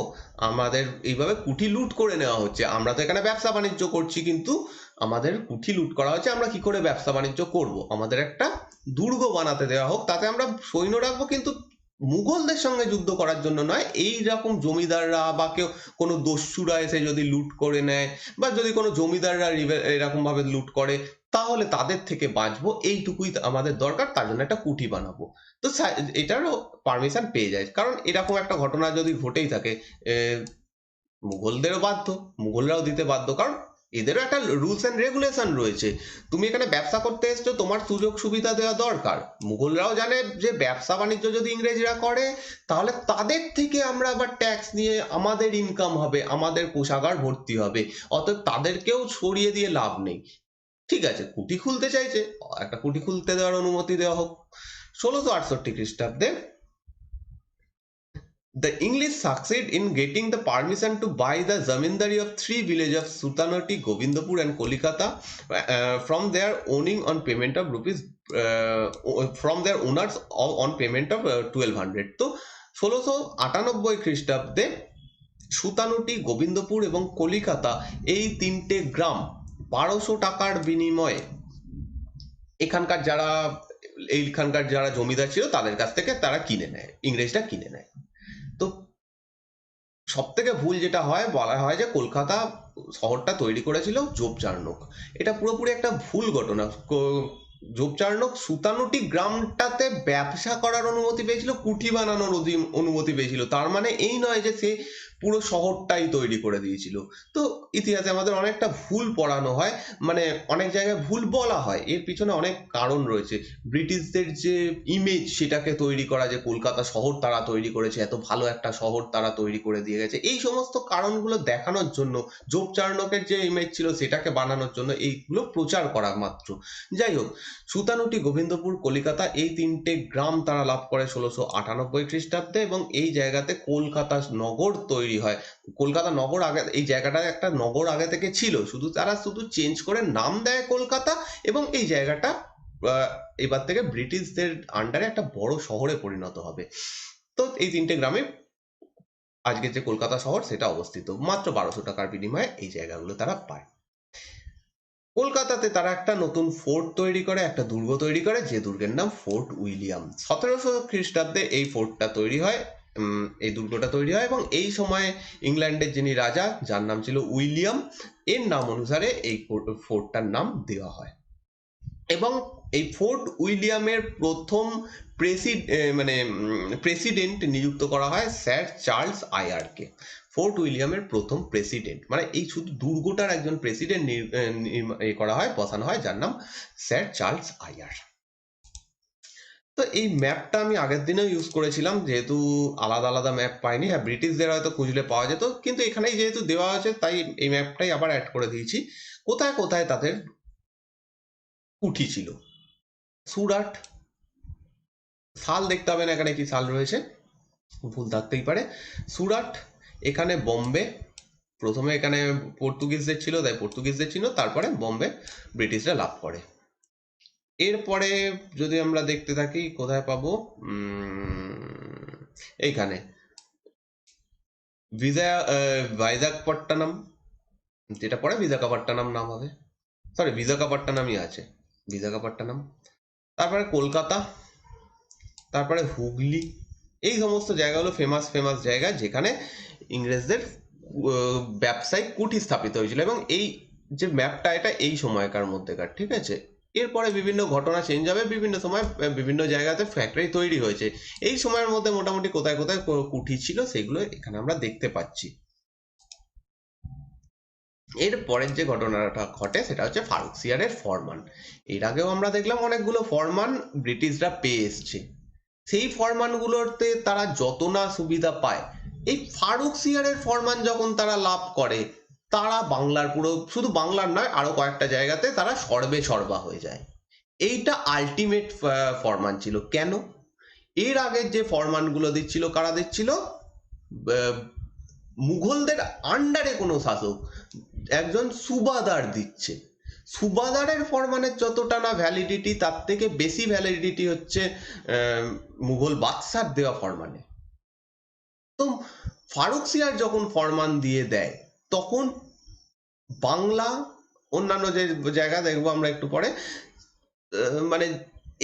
Speaker 1: আমাদের এইভাবে কুঠি লুট করে নেওয়া হচ্ছে, আমরা তো এখানে ব্যবসা বাণিজ্য করছি কিন্তু আমাদের কুঠি লুট করা হচ্ছে, আমরা কি করে ব্যবসা বাণিজ্য করব, আমাদের একটা দুর্গ বানাতে দেওয়া হোক, তাতে আমরা সৈন্য রাখবো, কিন্তু মুঘলদের সঙ্গে যুদ্ধ করার জন্য নয়। এই রকম জমিদাররা বা কেউ কোনো দস্যুরা এসে যদি লুট করে নেয় বা যদি কোনো জমিদাররা এরকম ভাবে লুট করে তাহলে তাদের থেকে বাঁচবো, এইটুকুই আমাদের দরকার, তার জন্য একটা কুঠি বানাবো। তো এটারও পারমিশন পেয়ে যায়, কারণ এরকম একটা ঘটনা যদি ঘটেই থাকে মুঘলদেরও বাধ্য, মুঘলরাও দিতে বাধ্য, কারণ এদেরও একটা রুলস এন্ড রেগুলেশন রয়েছে। তুমি এখানে ব্যবসা করতে এসছো, তোমার সুযোগ সুবিধা দেওয়া দরকার। মুঘলরাও জানে যে ব্যবসা বাণিজ্য যদি ইংরেজরা করে তাহলে তাদের থেকে আমরা আবার ট্যাক্স নিয়ে আমাদের ইনকাম হবে, আমাদের কোষাগার ভর্তি হবে, অতএব তাদেরকেও সরিয়ে দিয়ে লাভ নেই। ঠিক আছে, কুঠি খুলতে চাইছে, একটা কুঠি খুলতে দেওয়ার অনুমতি দেওয়া হোক। 1668 খ্রিস্টাব্দে the English succeed in getting the permission to buy the zamindari of 3 villages of Sutanati, Govindapur and Kolikata from their owning on payment of rupees from their owners on payment of 1200। তো 1698 খ্রিস্টাব্দে সুতানুটি, গোবিন্দপুর এবং কলিকাতা এই তিনটে গ্রাম 1200 টাকার বিনিময়ে এইখানকার যারা জমিদার ছিল তাদের কাছ থেকে তারা কিনে নেয়, ইংরেজরা কিনে নেয়। তো সব থেকে ভুল যেটা হয়, বলা হয় যে কলকাতা শহরটা তৈরি করেছিল জোব চার্নক। এটা পুরোপুরি একটা ভুল ঘটনা। জোব চার্নক সুতানুটি গ্রামটাতে ব্যবসা করার অনুমতি পেয়েছিল, কুঠি বানানোর অনুমতি পেয়েছিল, তার মানে এই নয় যে সে পুরো শহরটাই তৈরি করে দিয়েছিল। তো ইতিহাসে আমাদের অনেকটা ভুল পড়ানো হয়, মানে অনেক জায়গায় ভুল বলা হয়, এর পিছনে অনেক কারণ রয়েছে। ব্রিটিশদের যে ইমেজ সেটাকে তৈরি করা, যে কলকাতা শহর তারা তৈরি করেছে, এত ভালো একটা শহর তারা তৈরি করে দিয়ে গেছে, এই সমস্ত কারণগুলো দেখানোর জন্য, জোব চার্নকের যে ইমেজ ছিল সেটাকে বানানোর জন্য এইগুলো প্রচার করা মাত্র। যাই হোক, সুতানুটি, গোবিন্দপুর, কলিকাতা এই তিনটে গ্রাম তারা লাভ করে 1698 খ্রিস্টাব্দে, এবং এই জায়গাতে কলকাতা নগর তৈরি হয়। কলকাতা নগর আগে, এই জায়গাটায় একটা নগর আগে থেকে ছিল, তারা শুধু চেঞ্জ করে নাম দেয় কলকাতা, এবং এই জায়গাটা এবার থেকে ব্রিটিশদের আন্ডারে একটা বড় শহরে পরিণত হবে। তো এই 3টে গ্রামে আজকের যে কলকাতা শহর সেটা অবস্থিত। মাত্র 1200 টাকার বিনিময়ে এই জায়গাগুলো তারা পায়। কলকাতাতে তারা একটা নতুন ফোর্ট তৈরি করে, একটা দুর্গ তৈরি করে, যে দুর্গের নাম ফোর্ট উইলিয়াম। 1700 খ্রিস্টাব্দে এই ফোর্টটা তৈরি হয়, এই দুর্গটা তৈরি হয়, এবং এই সময় ইংল্যান্ডের যিনি রাজা, যার নাম ছিল উইলিয়াম, এর নাম অনুসারে এই ফোর্টটার নাম দেওয়া হয়। এবং এই ফোর্ট উইলিয়ামের প্রথম প্রেসিডেন্ট নিযুক্ত করা হয় স্যার চার্লস আয়ারকে। ফোর্ট উইলিয়ামের প্রথম প্রেসিডেন্ট, মানে এই শুধু দুর্গটার একজন প্রেসিডেন্ট করা হয়, বসানো হয়, যার নাম স্যার চার্লস আয়ার। তো এই ম্যাপটা আমি আগের দিনেও ইউজ করেছিলাম, যেহেতু আলাদা আলাদা ম্যাপ পাইনি। হ্যাঁ, ব্রিটিশদের হয়তো খুঁজলে পাওয়া যেত, কিন্তু এখানেই যেহেতু দেওয়া আছে তাই এই ম্যাপটাই আবার অ্যাড করে দিয়েছি। কোথায় কোথায় তাদের কুঠি ছিল। সুরাট, সাল দেখতে হবে না এখানে কি সাল রয়েছে, ভুল থাকতেই পারে। সুরাট, এখানে বোম্বে, প্রথমে এখানে পর্তুগিজদের ছিল তাই পর্তুগিজদের ছিল, তারপরে বোম্বে ব্রিটিশরা লাভ করে। এরপরে যদি আমরা দেখতে থাকি কোথায় পাবো, এইখানে ভাইজাগপট্টনম, যেটা পরে বিশাখাপট্টনম নাম হবে, সরি বিশাখাপট্টনমই আছে, বিশাখাপট্টনম। তারপরে কলকাতা, তারপরে হুগলি। এই সমস্ত জায়গাগুলো ফেমাস ফেমাস জায়গা যেখানে ইংরেজদের ব্যবসায়িক কুঠি স্থাপিত হয়েছিল। এবং এই যে ম্যাপটা, এটা এই সময়কার মধ্যেকার, ঠিক আছে। এরপরে বিভিন্ন ঘটনা চেঞ্জ হবে, বিভিন্ন সময় বিভিন্ন জায়গাতে ফ্যাক্টরি তৈরি হয়েছে। এই সময়ের মধ্যে মোটামুটি কোথায় কোথায় কুঠি ছিল সেগুলো এখানে আমরা দেখতে পাচ্ছি। এর পরের যে ঘটনাটা ঘটে সেটা হচ্ছে ফারুকসিয়ারের ফরমান। এর আগেও আমরা দেখলাম অনেকগুলো ফরমান ব্রিটিশরা পেয়ে এসছে। সেই ফরমানগুলোতে তারা যত না সুবিধা পায়, এই ফারুকসিয়ারের ফরমান যখন তারা লাভ করে, তারা বাংলার পুরো, শুধু বাংলার নয় আরো কয়েকটা জায়গাতে তারা সর্বে সর্বা হয়ে যায়। এইটা আলটিমেট ফরমান ছিল। কেন? এর আগের যে ফরমানগুলো দিচ্ছিল, কারা দিচ্ছিল? মুঘলদের আন্ডারে কোনো শাসক, একজন সুবাদার দিচ্ছে। সুবাদারের ফরমানের যতটা না ভ্যালিডিটি, তার থেকে বেশি ভ্যালিডিটি হচ্ছে মুঘল বাদশার দেওয়া ফরমানে। তো ফারুকসিয়ার যখন ফরমান দিয়ে দেয়, তখন বাংলা, অন্যান্য যে জায়গা দেখবো আমরা একটু পরে, মানে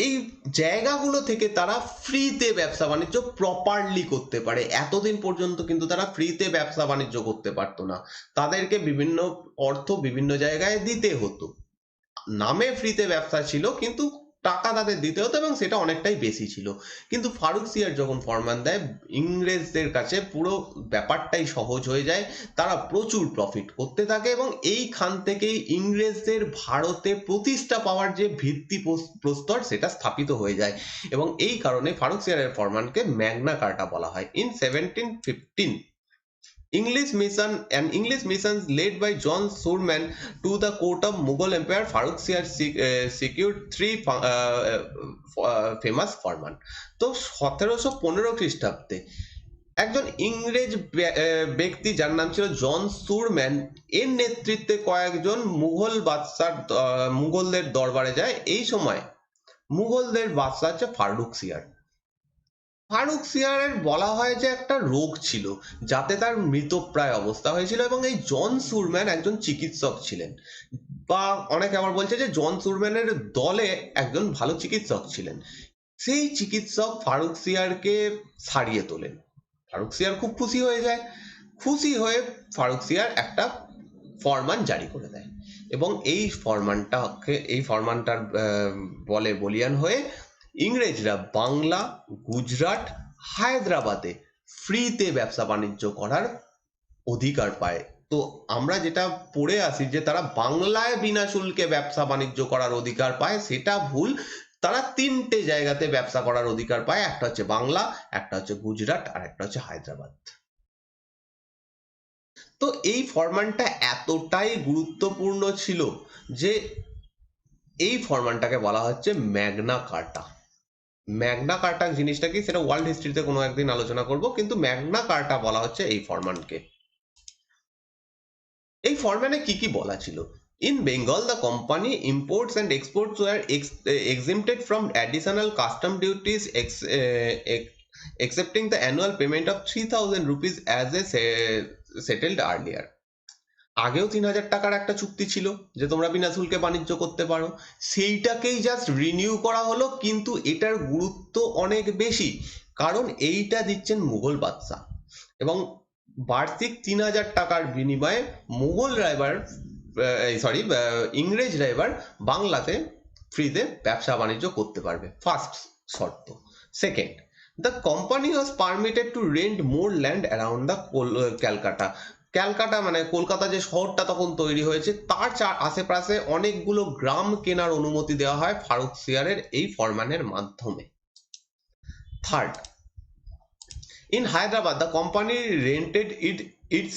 Speaker 1: এই জায়গাগুলো থেকে তারা ফ্রিতে ব্যবসা বাণিজ্য প্রপারলি করতে পারে। এতদিন পর্যন্ত কিন্তু তারা ফ্রিতে ব্যবসা বাণিজ্য করতে পারতো না, তাদেরকে বিভিন্ন অর্থ বিভিন্ন জায়গায় দিতে হতো। নামে ফ্রিতে ব্যবসা ছিল, কিন্তু টাকা তাদের দিতে হতো, এবং সেটা অনেকটাই বেশি ছিল। কিন্তু ফারুকসিয়ার যখন ফরমান দেয়, ইংরেজদের কাছে পুরো ব্যাপারটাই সহজ হয়ে যায়, তারা প্রচুর প্রফিট করতে থাকে, এবং এইখান থেকেই ইংরেজদের ভারতে প্রতিষ্ঠা পাওয়ার যে ভিত্তি প্রস্তর সেটা স্থাপিত হয়ে যায়। এবং এই কারণে ফারুকসিয়ারের ফরমানকে ম্যাগনা কার্টা বলা হয়। In 1715, an English mission led by John Surman to the court of Mughal Empire, Farrukhsiyar secured three famous ফরমান। তো 1715 খ্রিস্টাব্দে একজন ইংরেজ ব্যক্তি, যার নাম ছিল জন সুরম্যান, এর নেতৃত্বে কয়েকজন মুঘল বাদশার মুঘলদের দরবারে যায়। এই সময় মুঘলদের বাদশা হচ্ছে ফারুকসিয়ার। ফারুকসিয়ারের বলা হয় যে একটা রোগ ছিল, যাতে তার মৃতপ্রায় অবস্থা হয়েছিল, এবং এই জন সুরম্যান একজন চিকিৎসক ছিলেন, বা অনেকে আবার বলছে যে জন সুরম্যানের দলে একজন ভালো চিকিৎসক ছিলেন। সেই চিকিৎসক ফারুকসিয়ারকে সারিয়ে তোলেন। ফারুকসিয়ার খুব খুশি হয়ে যায়। খুশি হয়ে ফারুকসিয়ার একটা ফরমান জারি করে দেয়, এবং এই ফরমানটার বলে বলিয়ান হয়ে ইংরেজরা বাংলা, গুজরাট, হায়দ্রাবাদে ফ্রিতে ব্যবসা বাণিজ্য করার অধিকার পায়। তো আমরা যেটা পড়ে আসি যে তারা বাংলায় বিনা শুল্কে ব্যবসা বাণিজ্য করার অধিকার পায়, সেটা ভুল। তারা 3টে জায়গাতে ব্যবসা করার অধিকার পায়, একটা হচ্ছে বাংলা, একটা হচ্ছে গুজরাট, আর একটা হচ্ছে হায়দ্রাবাদ। তো এই ফরমানটা এতটাই গুরুত্বপূর্ণ ছিল যে এই ফরমানটাকে বলা হচ্ছে ম্যাগনা কার্টা। ম্যাগনা কার্টা জিনিসটা কি সেটা ওয়ার্ল্ড হিস্ট্রিতে কোনো একদিন আলোচনা করব, কিন্তু ম্যাগনা কার্টা বলা হচ্ছে এই ফরমানকে। এই ফরম্যানে কি কি বলা ছিল? In Bengal, the company imports and exports were exempted from additional custom duties, accepting the annual payment of 3,000 rupees as a settled earlier. আগেও 3,000 টাকার একটা চুক্তি ছিল যে তোমরা বিনা শুল্কে বাণিজ্য করতে পারো, সেইটাকেই জাস্ট রিনিউ করা হলো, কিন্তু এটার গুরুত্ব অনেক বেশি, কারণ এইটা দিচ্ছেন মুঘল বাদশাহ এবং বার্ষিক 3,000 টাকার বিনিময়ে মুঘল ড্রাইভার সরি ইংরেজ ড্রাইভার বাংলাতে ফ্রিতে ব্যবসা বাণিজ্য করতে পারবে, ফার্স্ট শর্ত। Second, the company was permitted to rent more land around the Calcutta. Calcutta মানে কলকাতা যে শহরটা তখন তৈরি হয়েছে তার আশেপাশে অনেকগুলো গ্রাম কেনার অনুমতি দেওয়া হয় ফারুকসিয়ারের এই ফরমানের মাধ্যমে। Third, in Hyderabad the company rented it's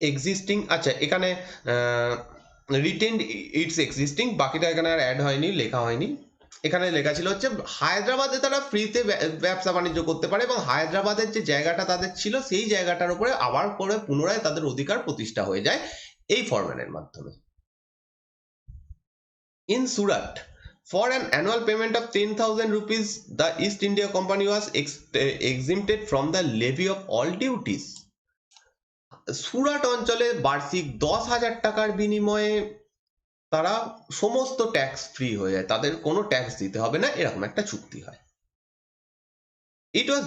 Speaker 1: existing, আচ্ছা এখানে রিটেন্ড ইটস এক্সিস্টিং, বাকিটা এখানে আর অ্যাড হয়নি, লেখা হয়নি। এখানে লেখা ছিল হচ্ছে হায়দ্রাবাদে তারা ফ্রিতে ব্যবসা বাণিজ্য করতে পারে এবং হায়দ্রাবাদের যে জায়গাটা তাদের ছিল সেই জায়গাটার উপরে আবার করে পুনরায় তাদের অধিকার প্রতিষ্ঠা হয়ে যায় এই ফরম্যানের মাধ্যমে। In Surat, for an annual payment of 10,000 rupees, the East India Company was exempted from the levy of all duties. Surat অঞ্চলে বার্ষিক 10,000 টাকার বিনিময়ে তারা সমস্ত ট্যাক্স ফ্রি হয়ে যায়, তাদের কোনো ট্যাক্স দিতে হবে না, এরকম একটা চুক্তি হয়। It was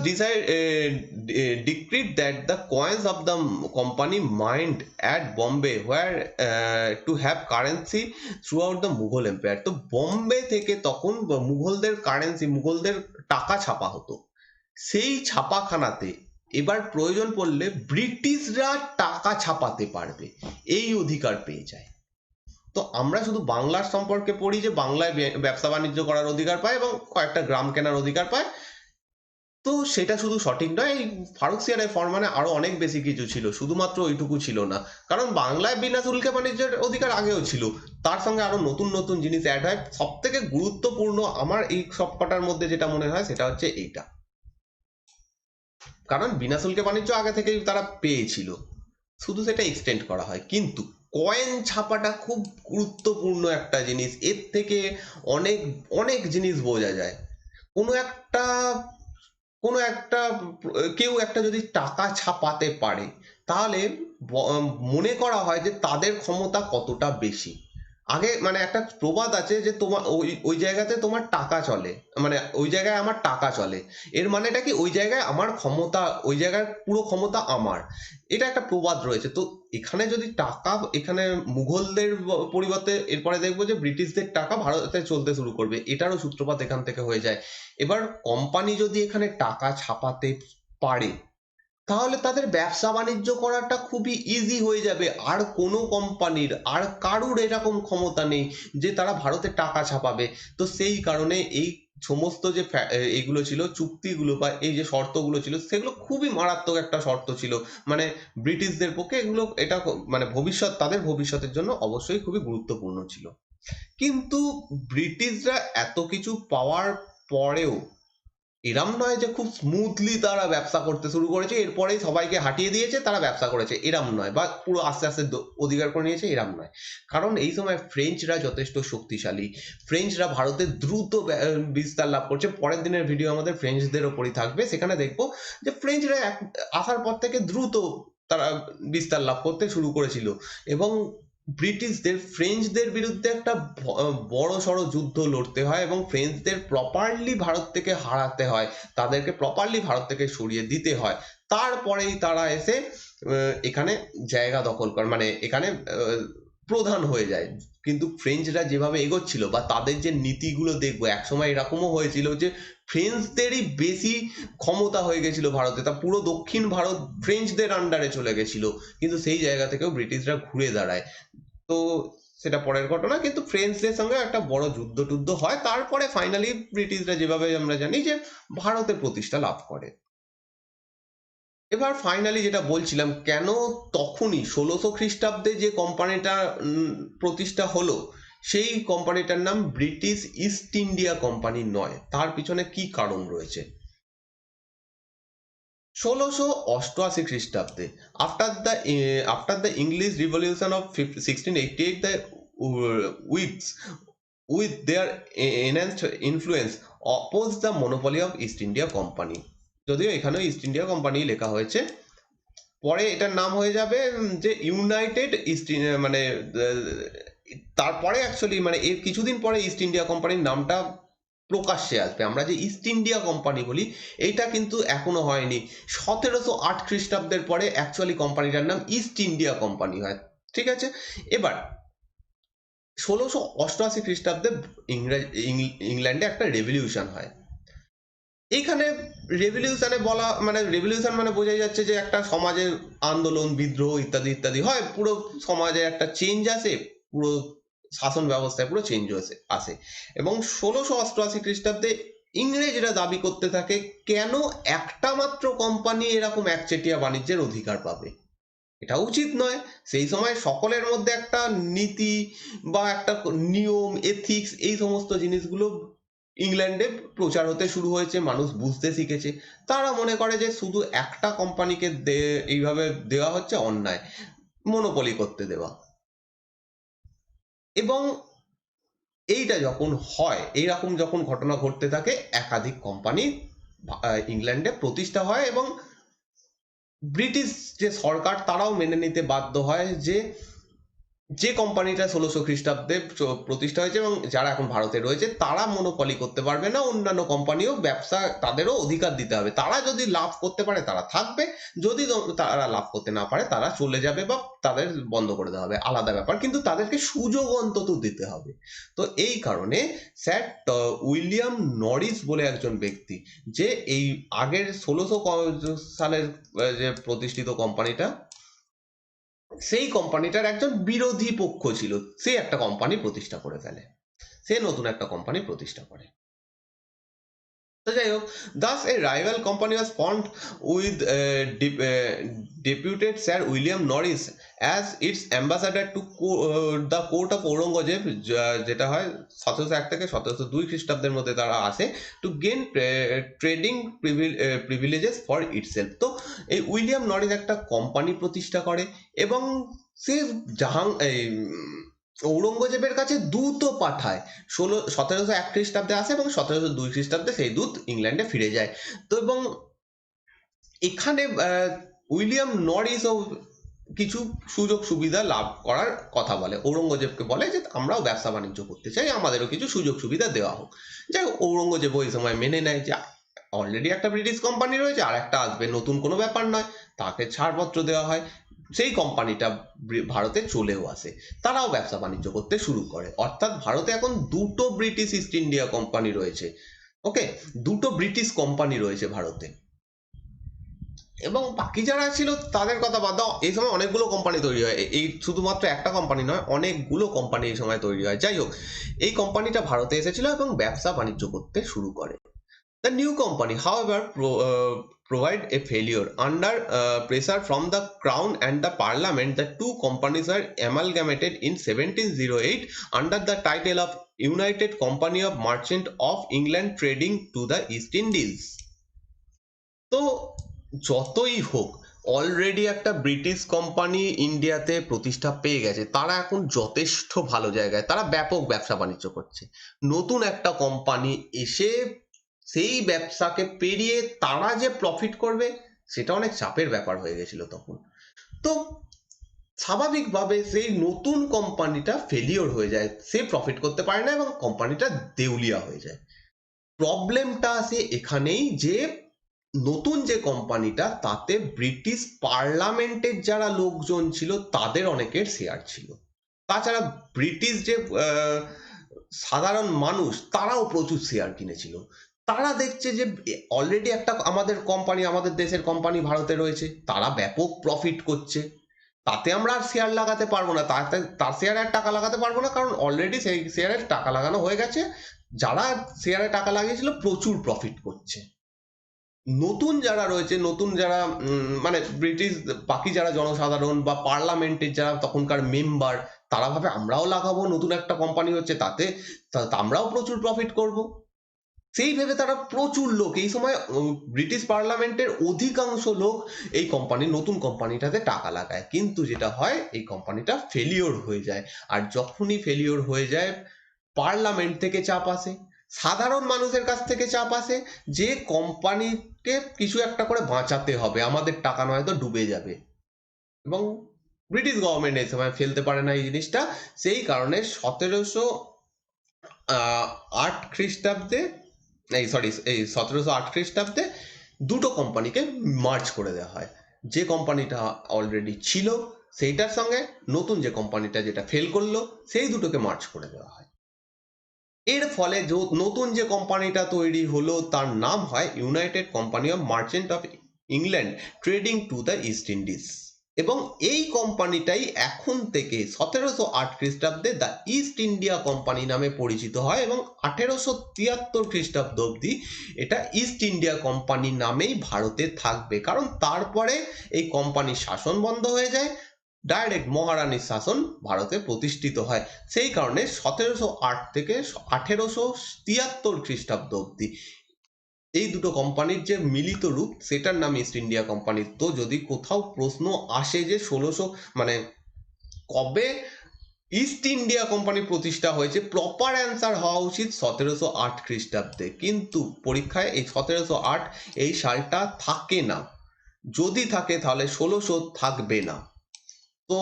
Speaker 1: decreed that the coins of the company mined at Bombay were to have currency throughout the Mughal Empire. তো বোম্বে থেকে তখন মুঘলদের কারেন্সি, মুঘলদের টাকা ছাপা হতো, সেই ছাপাখানাতে এবার প্রয়োজন পড়লে ব্রিটিশরা টাকা ছাপাতে পারবে, এই অধিকার পেয়ে যায়। তো আমরা শুধু বাংলার সম্পর্কে পড়ি যে বাংলায় ব্যবসা বাণিজ্য করার অধিকার পায় এবং কয়েকটা গ্রাম কেনার অধিকার পায়, তো সেটা শুধু সঠিক নয়। এই ফারুকসিয়ারের ফরমানে আরো অনেক বেশি কিছু ছিল, শুধুমাত্র ওইটুকু ছিল না, কারণ বাংলায় বিনা শুল্কে বাণিজ্যের অধিকার আগেও ছিল, তার সঙ্গে আরো নতুন নতুন জিনিস অ্যাড হয়। সব থেকে গুরুত্বপূর্ণ আমার এই সব কটার মধ্যে যেটা মনে হয় সেটা হচ্ছে এইটা, কারণ বিনা শুল্কে বাণিজ্য আগে থেকেই তারা পেয়েছিল, শুধু সেটা এক্সটেন্ড করা হয়। কিন্তু কয়েন ছাপাটা খুব গুরুত্বপূর্ণ একটা জিনিস, এর থেকে অনেক অনেক জিনিস বোঝা যায়। কোনো একটা কোনো একটা কেউ একটা যদি টাকা ছাপাতে পারে তাহলে মনে করা হয় যে তাদের ক্ষমতা কতটা বেশি। আগে মানে একটা প্রবাদ আছে যে তোমার ওই ওই জায়গাতে তোমার টাকা চলে, মানে ওই জায়গায় আমার টাকা চলে, এর মানেটা কি ওই জায়গায় আমার ক্ষমতা, ওই জায়গার পুরো ক্ষমতা আমার, এটা একটা প্রবাদ রয়েছে। তো এখানে যদি টাকা, এখানে মুঘলদের পরিবর্তে এরপরে দেখবো যে ব্রিটিশদের টাকা ভারতে চলতে শুরু করবে, এটারও সূত্রপাত এখান থেকে হয়ে যায়। এবার কোম্পানি যদি এখানে টাকা ছাপাতে পারে তাহলে তাদের ব্যবসা বাণিজ্য করাটা খুবই ইজি হয়ে যাবে। আর কোনো কোম্পানির আর কারুর এরকম ক্ষমতা নেই যে তারা ভারতে টাকা ছাপাবে। তো সেই কারণে এই সমস্ত যে এইগুলো ছিল চুক্তিগুলো বা এই যে শর্তগুলো ছিল সেগুলো খুবই মারাত্মক একটা শর্ত ছিল, মানে ব্রিটিশদের পক্ষে এগুলো এটা মানে ভবিষ্যৎ, তাদের ভবিষ্যতের জন্য অবশ্যই খুবই গুরুত্বপূর্ণ ছিল। কিন্তু ব্রিটিশরা এত কিছু পাওয়ার পরেও এরম নয় যে খুব স্মুথলি তারা ব্যবসা করতে শুরু করেছে, এরপরেই সবাইকে হাঁটিয়ে দিয়েছে তারা ব্যবসা করেছে, এরম নয়, বা পুরো আস্তে আস্তে অধিকার করে নিয়েছে, এরম নয়। কারণ এই সময় ফ্রেঞ্চরা যথেষ্ট শক্তিশালী, ফ্রেঞ্চরা ভারতে দ্রুত বিস্তার লাভ করছে। পরের দিনের ভিডিও আমাদের ফ্রেঞ্চদের ওপরই থাকবে, সেখানে দেখবো যে ফ্রেঞ্চরা আসার পর থেকে দ্রুত তারা বিস্তার লাভ করতে শুরু করেছিল এবং ব্রিটিশদের ফ্রেঞ্চদের বিরুদ্ধে একটা বড় সড়ো যুদ্ধ লড়তে হয় এবং ফ্রেঞ্চদের প্রপারলি ভারত থেকে হারাতে হয়, তাদেরকে প্রপারলি ভারত থেকে সরিয়ে দিতে হয়, তারপরেই তারা এসে এখানে জায়গা দখল করে, মানে এখানে প্রধান হয়ে যায়। কিন্তু ফ্রেঞ্চরা যেভাবে এগোচ্ছিল বা তাদের যে নীতিগুলো দেখবো, একসময় এরকমও হয়েছিল যে ফ্রেঞ্চদেরই বেশি ক্ষমতা হয়ে গেছিল ভারতে, তা পুরো দক্ষিণ ভারত ফ্রেঞ্চদের আন্ডারে চলে গেছিল, কিন্তু সেই জায়গা থেকেও ব্রিটিশরা ঘুরে দাঁড়ায়। তো সেটা পরের ঘটনা, কিন্তু ফ্রেঞ্চদের সঙ্গে একটা বড় যুদ্ধ টুদ্ধ হয়, তারপরে ফাইনালি ব্রিটিশরা যেভাবে আমরা জানি যে ভারতে প্রতিষ্ঠা লাভ করে। এবার ফাইনালি যেটা বলছিলাম, কেন তখনই 1600 খ্রিস্টাব্দে যে কোম্পানিটা প্রতিষ্ঠা হলো সেই কোম্পানিটার নাম ব্রিটিশ ইস্ট ইন্ডিয়া কোম্পানি নয়, তার পিছনে কি কারণ রয়েছে? 1688 খ্রিস্টাব্দে, after the English Revolution of 1688, the Whigs, with their enhanced influence, opposed the monopoly of East India Company. যদিও এখানেও ইস্ট ইন্ডিয়া কোম্পানি লেখা হয়েছে, পরে এটার নাম হয়ে যাবে যে ইউনাইটেড ইস্ট, মানে তারপরে অ্যাকচুয়ালি মানে এর কিছুদিন পরে ইস্ট ইন্ডিয়া কোম্পানির নামটা প্রকাশ্যে আসবে। আমরা যে ইস্ট ইন্ডিয়া কোম্পানি বলি এইটা কিন্তু এখনো হয়নি। 1708 খ্রিস্টাব্দের পরে অ্যাকচুয়ালি কোম্পানিটার নাম ইস্ট ইন্ডিয়া কোম্পানি হয়। ঠিক আছে, এবার 1688 খ্রিস্টাব্দে ইংল্যান্ডে একটা রেভলিউশন হয়। এইখানে রেভলিউশনে বলা মানে রেভলিউশন মানে বোঝাই যাচ্ছে যে একটা সমাজের আন্দোলন, বিদ্রোহ ইত্যাদি ইত্যাদি হয়, পুরো সমাজে একটা চেঞ্জ আসে, পুরো শাসন ব্যবস্থায় পুরো চেঞ্জ আসে। এবং 1688 খ্রিস্টাব্দে ইংরেজরা দাবি করতে থাকে কেন একটা মাত্র কোম্পানি এরকম একচেটিয়া বাণিজ্যের অধিকার পাবে, এটা উচিত নয়। সেই সময় সকলের মধ্যে একটা নীতি বা একটা নিয়ম, এথিক্স, এই সমস্ত জিনিসগুলো ইংল্যান্ডে প্রচার হতে শুরু হয়েছে, মানুষ বুঝতে শিখেছে। তারা মনে করে যে শুধু একটা কোম্পানিকে এইভাবে দেওয়া হচ্ছে অন্যায়, মনোপলি করতে দেওয়া। এবং এইটা যখন হয়, এইরকম যখন ঘটনা ঘটতে থাকে, একাধিক কোম্পানি ইংল্যান্ডে প্রতিষ্ঠা হয় এবং ব্রিটিশ যে সরকার তারাও মেনে নিতে বাধ্য হয় যে যে কোম্পানিটা 1600 খ্রিস্টাব্দে প্রতিষ্ঠা হয়েছে এবং যারা এখন ভারতে রয়েছে তারা মনোপলি করতে পারবে না, অন্যান্য কোম্পানিও ব্যবসা তাদেরও অধিকার দিতে হবে। তারা যদি লাভ করতে পারে তারা থাকবে, যদি তারা লাভ করতে না পারে তারা চলে যাবে বা তাদের বন্ধ করে দেওয়া হবে, আলাদা ব্যাপার, কিন্তু তাদেরকে সুযোগ অন্তত দিতে হবে। তো এই কারণে স্যার উইলিয়াম নরিস বলে একজন ব্যক্তি, যে এই আগের 1600 সালের যে প্রতিষ্ঠিত কোম্পানিটা, সেই কোম্পানিটার একজন বিরোধী পক্ষ ছিল, সে একটা কোম্পানি প্রতিষ্ঠা করে ফেলে, সে নতুন একটা কোম্পানি প্রতিষ্ঠা করে। তো যাই হোক, thus a rival company was formed with deputed Sir William Norris as its ambassador to the court of Aurangzeb, যেটা হয় 1701 থেকে 1702 খ্রিস্টাব্দের মধ্যে তারা আসে, to gain trading privileges for itself। তো এই উইলিয়াম নরিস একটা কোম্পানি প্রতিষ্ঠা করে এবং সে ঔরঙ্গজেবের কাছে দূতও পাঠায়। 1701 খ্রিস্টাব্দে আসে এবং 1702 খ্রিস্টাব্দে সেই দূত ইংল্যান্ডে ফিরে যায়। তো এবং এখানে উইলিয়াম নরিসও কিছু সুযোগ সুবিধা লাভ করার কথা বলে, ঔরঙ্গজেবকে বলে যে আমরাও ব্যবসা বাণিজ্য করতে চাই, আমাদেরও কিছু সুযোগ সুবিধা দেওয়া হোক। যাই হোক, ঔরঙ্গজেব ওই সময় মেনে নেয় যে অলরেডি একটা ব্রিটিশ কোম্পানি রয়েছে, আর একটা আসবে, নতুন কোনো ব্যাপার নয়, তাকে ছাড়পত্র দেওয়া হয়। সেই কোম্পানিটা ভারতে চলেও আসে, তারাও ব্যবসা বাণিজ্য করতে শুরু করে। অর্থাৎ ভারতে এখন দুটো ব্রিটিশ ইস্ট ইন্ডিয়া কোম্পানি রয়েছে। ওকে, দুটো ব্রিটিশ কোম্পানি রয়েছে ভারতে। এবং বাকি যারা ছিল তাদের কথা বাদ দাও, এই সময় অনেকগুলো কোম্পানি তৈরি হয়, এই শুধুমাত্র একটা কোম্পানি নয়, অনেকগুলো কোম্পানি এই সময় তৈরি হয়। যাই হোক, এই কোম্পানিটা ভারতে এসেছিল এবং ব্যবসা বাণিজ্য করতে শুরু করে। The new company, however, provide a failure. Under pressure from the Crown and the Parliament, the two companies were amalgamated in 1708 under the title of United Company of Merchant of England Trading to the East Indies. তো যতই হোক, already একটা British company ইন্ডিয়াতে প্রতিষ্ঠা পেয়ে গেছে, তারা এখন যথেষ্ট ভালো জায়গায়, তারা ব্যাপক ব্যবসা বাণিজ্য করছে। নতুন একটা কোম্পানি এসে সেই ব্যবসাকে পেরিয়ে তারা যে প্রফিট করবে সেটা অনেক চাপের ব্যাপার হয়ে গেছিল তখন। তো স্বাভাবিকভাবে সেই নতুন কোম্পানিটা ফেলিওর হয়ে যায়, সে প্রফিট করতে পারে না এবং কোম্পানিটা দেউলিয়া হয়ে যায়। প্রবলেমটা আসে এখানেই যে নতুন যে কোম্পানিটা, তাতে ব্রিটিশ পার্লামেন্টের যারা লোকজন ছিল তাদের অনেকের শেয়ার ছিল, তাছাড়া ব্রিটিশ যে সাধারণ মানুষ তারাও প্রচুর শেয়ার কিনেছিল। তারা দেখছে যে অলরেডি একটা আমাদের কোম্পানি, আমাদের দেশের কোম্পানি ভারতে রয়েছে, তারা ব্যাপক প্রফিট করছে, তাতে আমরা আর শেয়ার লাগাতে পারবো না, তার শেয়ারে আর টাকা লাগাতে পারবো না, কারণ অলরেডি সেই শেয়ারে টাকা লাগানো হয়ে গেছে, যারা শেয়ারে টাকা লাগিয়েছিল প্রচুর প্রফিট করছে। নতুন যারা রয়েছে, নতুন যারা মানে ব্রিটিশ বাকি যারা জনসাধারণ বা পার্লামেন্টের যারা তখনকার মেম্বার, তারা ভাবে আমরাও লাগাবো, নতুন একটা কোম্পানি হচ্ছে, তাতে আমরাও প্রচুর প্রফিট করব। সেই ভেবে তারা প্রচুর লোক এই সময় ব্রিটিশ পার্লামেন্টের অধিকাংশ লোক এই নতুন কোম্পানিটাতে টাকা লাগায়, কিন্তু যেটা হয় এই কোম্পানিটা ফেলিওর হয়ে যায়। আর যখনই ফেলিওর হয়ে যায় পার্লামেন্ট থেকে চাপ আসে, সাধারণ মানুষের কাছ থেকে চাপ আসে যে কোম্পানিকে কিছু একটা করে বাঁচাতে হবে, আমাদের টাকা নয়তো ডুবে যাবে। এবং ব্রিটিশ গভর্নমেন্ট এই সময় ফেলতে পারে না এই জিনিসটা। সেই কারণে 1708 খ্রিস্টাব্দে, এই 1708 খ্রিস্টাব্দে দুটো কোম্পানিকে মার্জ করে দেওয়া হয়। যে কোম্পানিটা অলরেডি ছিল সেইটার সঙ্গে নতুন যে কোম্পানিটা যেটা ফেল করলো সেই দুটোকে মার্জ করে দেওয়া হয়। এর ফলে নতুন যে কোম্পানিটা তৈরি হলো তার নাম হয় United company of merchant of England trading to the east Indies. এবং এই কোম্পানিটাই এখন থেকে 1708 খ্রিস্টাব্দে দ্য ইস্ট ইন্ডিয়া কোম্পানি নামে পরিচিত হয়, এবং 1873 খ্রিস্টাব্দ অব্দি এটা ইস্ট ইন্ডিয়া কোম্পানি নামেই ভারতে থাকবে। কারণ তারপরে এই কোম্পানির শাসন বন্ধ হয়ে যায়, ডাইরেক্ট মহারানীর শাসন ভারতে প্রতিষ্ঠিত হয়। সেই কারণে 1708 থেকে 1873 খ্রিস্টাব্দ অব্দি এই দুটো কোম্পানির যে মিলিত রূপ সেটার নাম ইস্ট ইন্ডিয়া কোম্পানি। তো যদি কোথাও প্রশ্ন আসে যে 1600 মানে কবে ইস্ট ইন্ডিয়া কোম্পানি প্রতিষ্ঠা হয়েছে, প্রপার অ্যান্সার হওয়া উচিত 1708 খ্রিস্টাব্দে, কিন্তু পরীক্ষায় এই 1708 এই সালটা থাকে না। যদি থাকে তাহলে 1600 থাকবে না। তো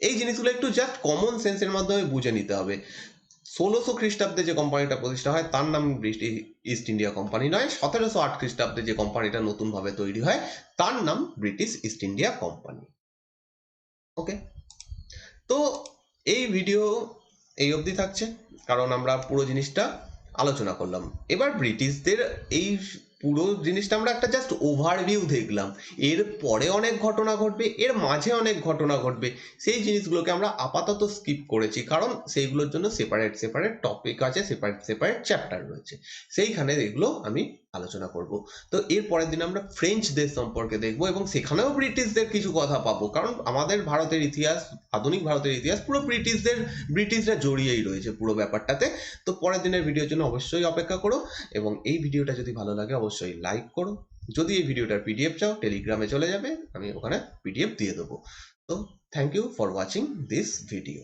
Speaker 1: এই জিনিসগুলো একটু জাস্ট কমন সেন্সের মাধ্যমে বুঝে নিতে হবে। 1600 খ্রিস্টাব্দে যে কোম্পানিটা প্রতিষ্ঠা হয় তার নাম ব্রিটিশ ইস্ট ইন্ডিয়া কোম্পানি নয়, 1708 খ্রিস্টাব্দে যে কোম্পানিটা নতুনভাবে তৈরি হয় তার নাম ব্রিটিশ ইস্ট ইন্ডিয়া কোম্পানি। ওকে, তো এই ভিডিও এই অবধি থাকছে, কারণ আমরা পুরো জিনিসটা আলোচনা করলাম। এবার ব্রিটিশদের এই পুরো জিনিসটা আমরা একটা জাস্ট ওভারভিউ দেখলাম। এর পরে অনেক ঘটনা ঘটবে, এর মাঝে অনেক ঘটনা ঘটবে, সেই জিনিসগুলোকে আমরা আপাতত স্কিপ করেছি, কারণ সেইগুলোর জন্য সেপারেট সেপারেট টপিক আছে, সেপারেট সেপারেট চ্যাপ্টার রয়েছে, সেইখানে এগুলো আমি আলোচনা করব। তো এর পরের দিন আমরা ফ্রেঞ্চদের সম্পর্কে দেখব, এবং সেখানেও ব্রিটিশদের কিছু কথা পাবো, কারণ আমাদের ভারতের ইতিহাস, আধুনিক ভারতের ইতিহাস পুরো ব্রিটিশরা জড়িয়েই রয়েছে পুরো ব্যাপারটাতে। তো পরের দিনের ভিডিওর জন্য অবশ্যই অপেক্ষা করো, এবং এই ভিডিওটা যদি ভালো লাগে অবশ্যই লাইক করো। যদি এই ভিডিওটার পিডিএফ চাও টেলিগ্রামে চলে যাবে, আমি ওখানে পিডিএফ দিয়ে দেবো। তো thank you for watching this video.